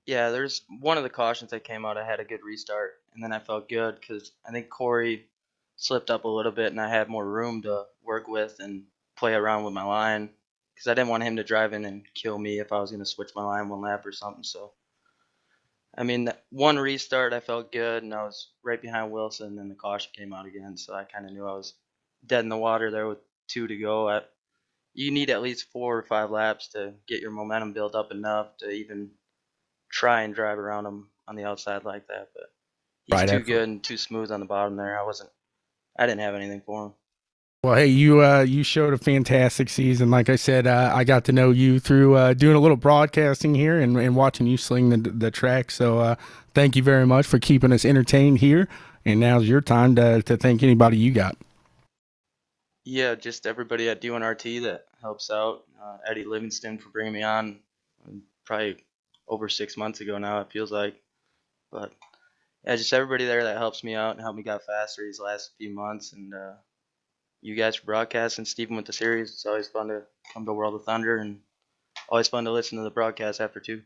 Yeah, there's one of the cautions that came out. I had a good restart, and then I felt good because I think Corey slipped up a little bit, and I had more room to work with and play around with my line because I didn't want him to drive in and kill me if I was going to switch my line one lap or something. So, I mean, one restart, I felt good, and I was right behind Wilson, and then the caution came out again, so I kind of knew I was dead in the water there with 2 to go. You need at least 4 or 5 laps to get your momentum built up enough to even try and drive around him on the outside like that. But he's Right, too absolutely. good and too smooth on the bottom there. I didn't have anything for him. Well, hey, you showed a fantastic season. Like I said, I got to know you through doing a little broadcasting here and watching you sling the track. So thank you very much for keeping us entertained here. And now's your time to thank anybody you got. Yeah, just everybody at D1RT that helps out. Eddie Livingston for bringing me on, probably over 6 months ago now, it feels like. But yeah, just everybody there that helps me out and helped me get faster these last few months. And you guys for broadcasting, Stephen with the series. It's always fun to come to World of Thunder and always fun to listen to the broadcast after too.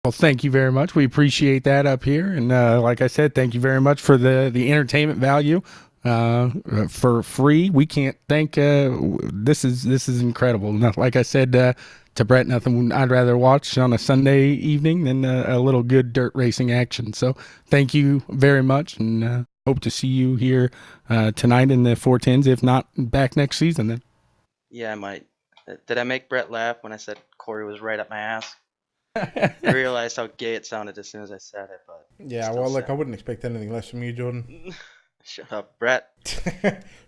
Well, thank you very much. We appreciate that up here. And like I said, thank you very much for the entertainment value. For free, we can't thank. This is incredible. Like I said to Brett, nothing I'd rather watch on a Sunday evening than a little good dirt racing action. So thank you very much, and hope to see you here tonight in the 410s. If not, back next season then. Yeah, I might. Did I make Brett laugh when I said Corey was right up my ass? I realized how gay it sounded as soon as I said it, but Yeah, well, look, I wouldn't expect anything less from you, Jordan. shut up, Brett.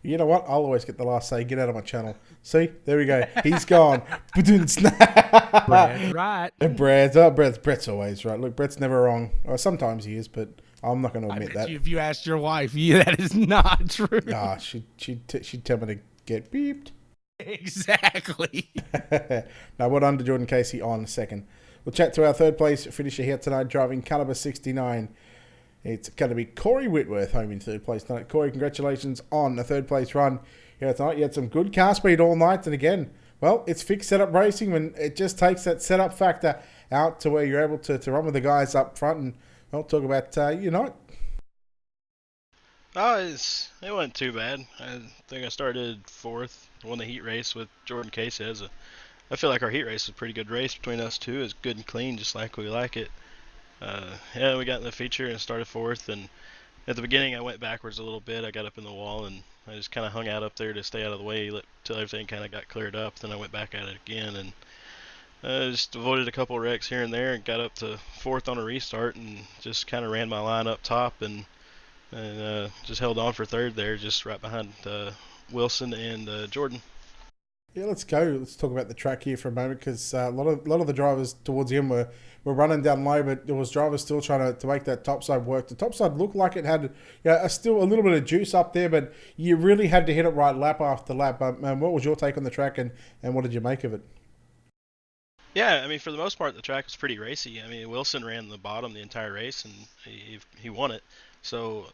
You know what? I'll always get the last say. Get out of my channel. See? There we go. He's gone. Brad's right. Brett's always right. Look, Brett's never wrong. Or sometimes he is, but I'm not going to admit that. If you asked your wife, that is not true. Ah, she'd tell me to get beeped. Exactly. Now, well done to Jordan Casey on second. We'll chat to our third place finisher here tonight, driving caliber 69. It's going to be Corey Whitworth home in third place tonight. Corey, congratulations on a third place run here tonight. You had some good car speed all night, and again, well, it's fixed setup racing when it just takes that setup factor out to where you're able to run with the guys up front. And I'll talk about night. It wasn't too bad. I think I started fourth, won the heat race with Jordan Casey. I feel like our heat race was a pretty good race between us two. It's good and clean, just like we like it. Yeah, we got in the feature and started fourth. And at the beginning, I went backwards a little bit. I got up in the wall and I just kind of hung out up there to stay out of the way till everything kind of got cleared up. Then I went back at it again and just avoided a couple wrecks here and there and got up to fourth on a restart and just kind of ran my line up top and just held on for third there, just right behind Wilson and Jordan. Yeah, let's go. Let's talk about the track here for a moment because a lot of the drivers towards the end were running down low, but there was drivers still trying to make that topside work. The topside looked like it had still a little bit of juice up there, but you really had to hit it right lap after lap. What was your take on the track and what did you make of it? Yeah, I mean, for the most part, the track was pretty racy. I mean, Wilson ran the bottom the entire race, and he won it. So,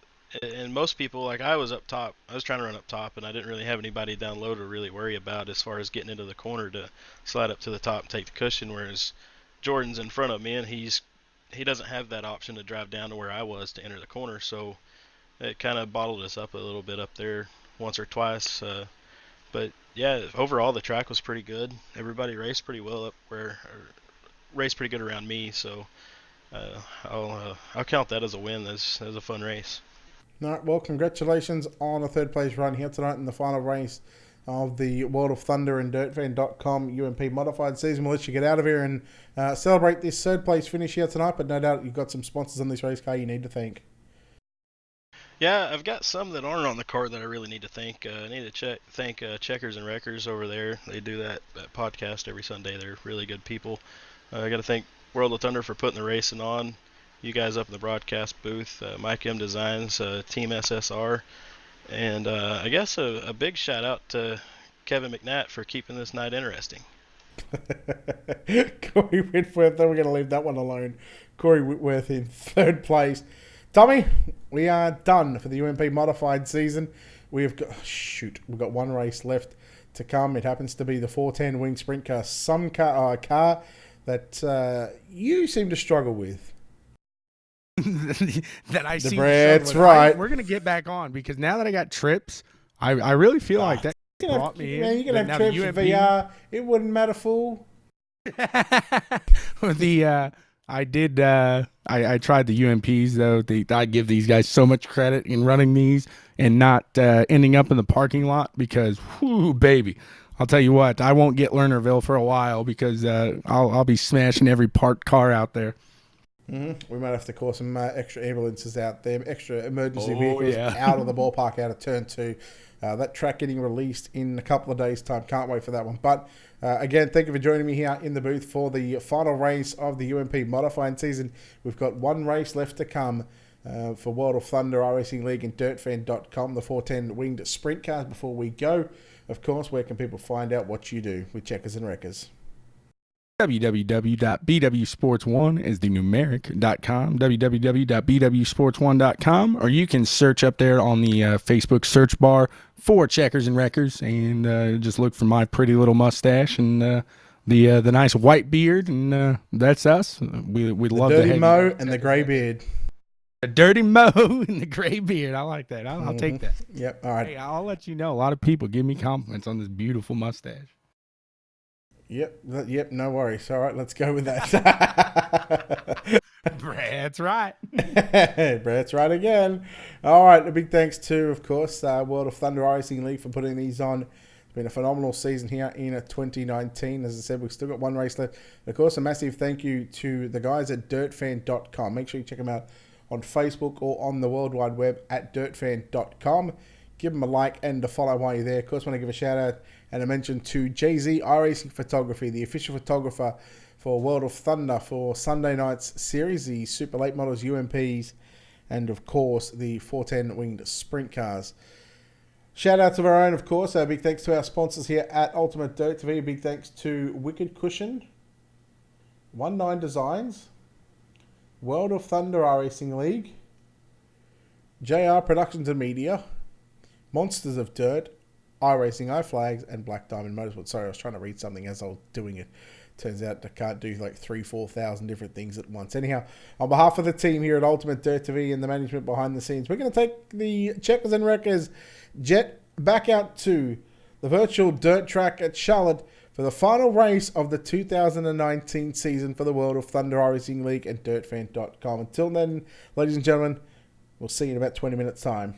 and most people, like I was up top, I was trying to run up top, and I didn't really have anybody down low to really worry about as far as getting into the corner to slide up to the top and take the cushion, whereas Jordan's in front of me, and he doesn't have that option to drive down to where I was to enter the corner, so it kind of bottled us up a little bit up there once or twice. But yeah, overall the track was pretty good. Everybody raced pretty well raced pretty good around me, so I'll count that as a win. As a fun race. All right, well, congratulations on a third place run here tonight in the final race of the World of Thunder and DirtFan.com UMP modified season. We'll let you get out of here and celebrate this third place finish here tonight, but no doubt you've got some sponsors on this race car you need to thank. Yeah, I've got some that aren't on the card that I really need to thank. I need to thank Checkers and Wreckers over there. They do that podcast every Sunday. They're really good people. I got to thank World of Thunder for putting the racing on. You guys up in the broadcast booth, Mike M Designs, Team SSR, and I guess a big shout out to Kevin McNatt for keeping this night interesting. Corey Whitworth, then we're going to leave that one alone. Corey Whitworth in third place. Tommy, we are done for the UMP modified season. We've got one race left to come. It happens to be the 410 wing sprint car, some car that you seem to struggle with. That I see. Brett's right. We're gonna get back on because now that I got trips, I really feel like that brought me in. Man, you can have trips with VR. It wouldn't matter, fool. the I did. I tried the UMPs though. I give these guys so much credit in running these and not ending up in the parking lot because, whoo, baby, I'll tell you what, I won't get Lernerville for a while because I'll be smashing every parked car out there. We might have to call some extra ambulances out there, extra emergency vehicles out of the ballpark, out of turn 2. That track getting released in a couple of days' time. Can't wait for that one. But again, thank you for joining me here in the booth for the final race of the UMP modifying season. We've got one race left to come for World of Thunder iRacing League and DirtFan.com, the 410 winged sprint cars. Before we go, of course, where can people find out what you do with Checkers and Wreckers? www.bwsports1 is the numeric.com, www.bwsports1.com, or you can search up there on the Facebook search bar for Checkers and Wreckers and just look for my pretty little mustache and the nice white beard, and that's us. We love the Dirty Mo and the grey beard. The dirty Mo and the gray beard. I like that. I'll take that. Yep. All right. Hey, I'll let you know. A lot of people give me compliments on this beautiful mustache. Yep, no worries. All right, let's go with that. Brad's right. Brad's right again. All right, a big thanks to, of course, World of Thunder Racing League for putting these on. It's been a phenomenal season here in 2019. As I said, we've still got one race left. Of course, a massive thank you to the guys at DirtFan.com. Make sure you check them out on Facebook or on the World Wide Web at DirtFan.com. Give them a like and a follow while you're there. Of course, I want to give a shout out and a mention to Jay-Z iRacing Photography, the official photographer for World of Thunder for Sunday night's series, the Super Late Models UMPs, and of course the 410 winged sprint cars. Shout out to our own, of course. A big thanks to our sponsors here at Ultimate Dirt TV. A big thanks to Wicked Cushion, 19 Designs, World of Thunder iRacing League, JR Productions and Media, Monsters of Dirt, iRacing, iFlags, and Black Diamond Motorsport. Sorry, I was trying to read something as I was doing it. Turns out I can't do like 3,000-4,000 different things at once. Anyhow, on behalf of the team here at Ultimate Dirt TV and the management behind the scenes, we're going to take the Checkers and Wreckers jet back out to the virtual dirt track at Charlotte for the final race of the 2019 season for the World of Thunder iRacing League and DirtFan.com. Until then, ladies and gentlemen, we'll see you in about 20 minutes' time.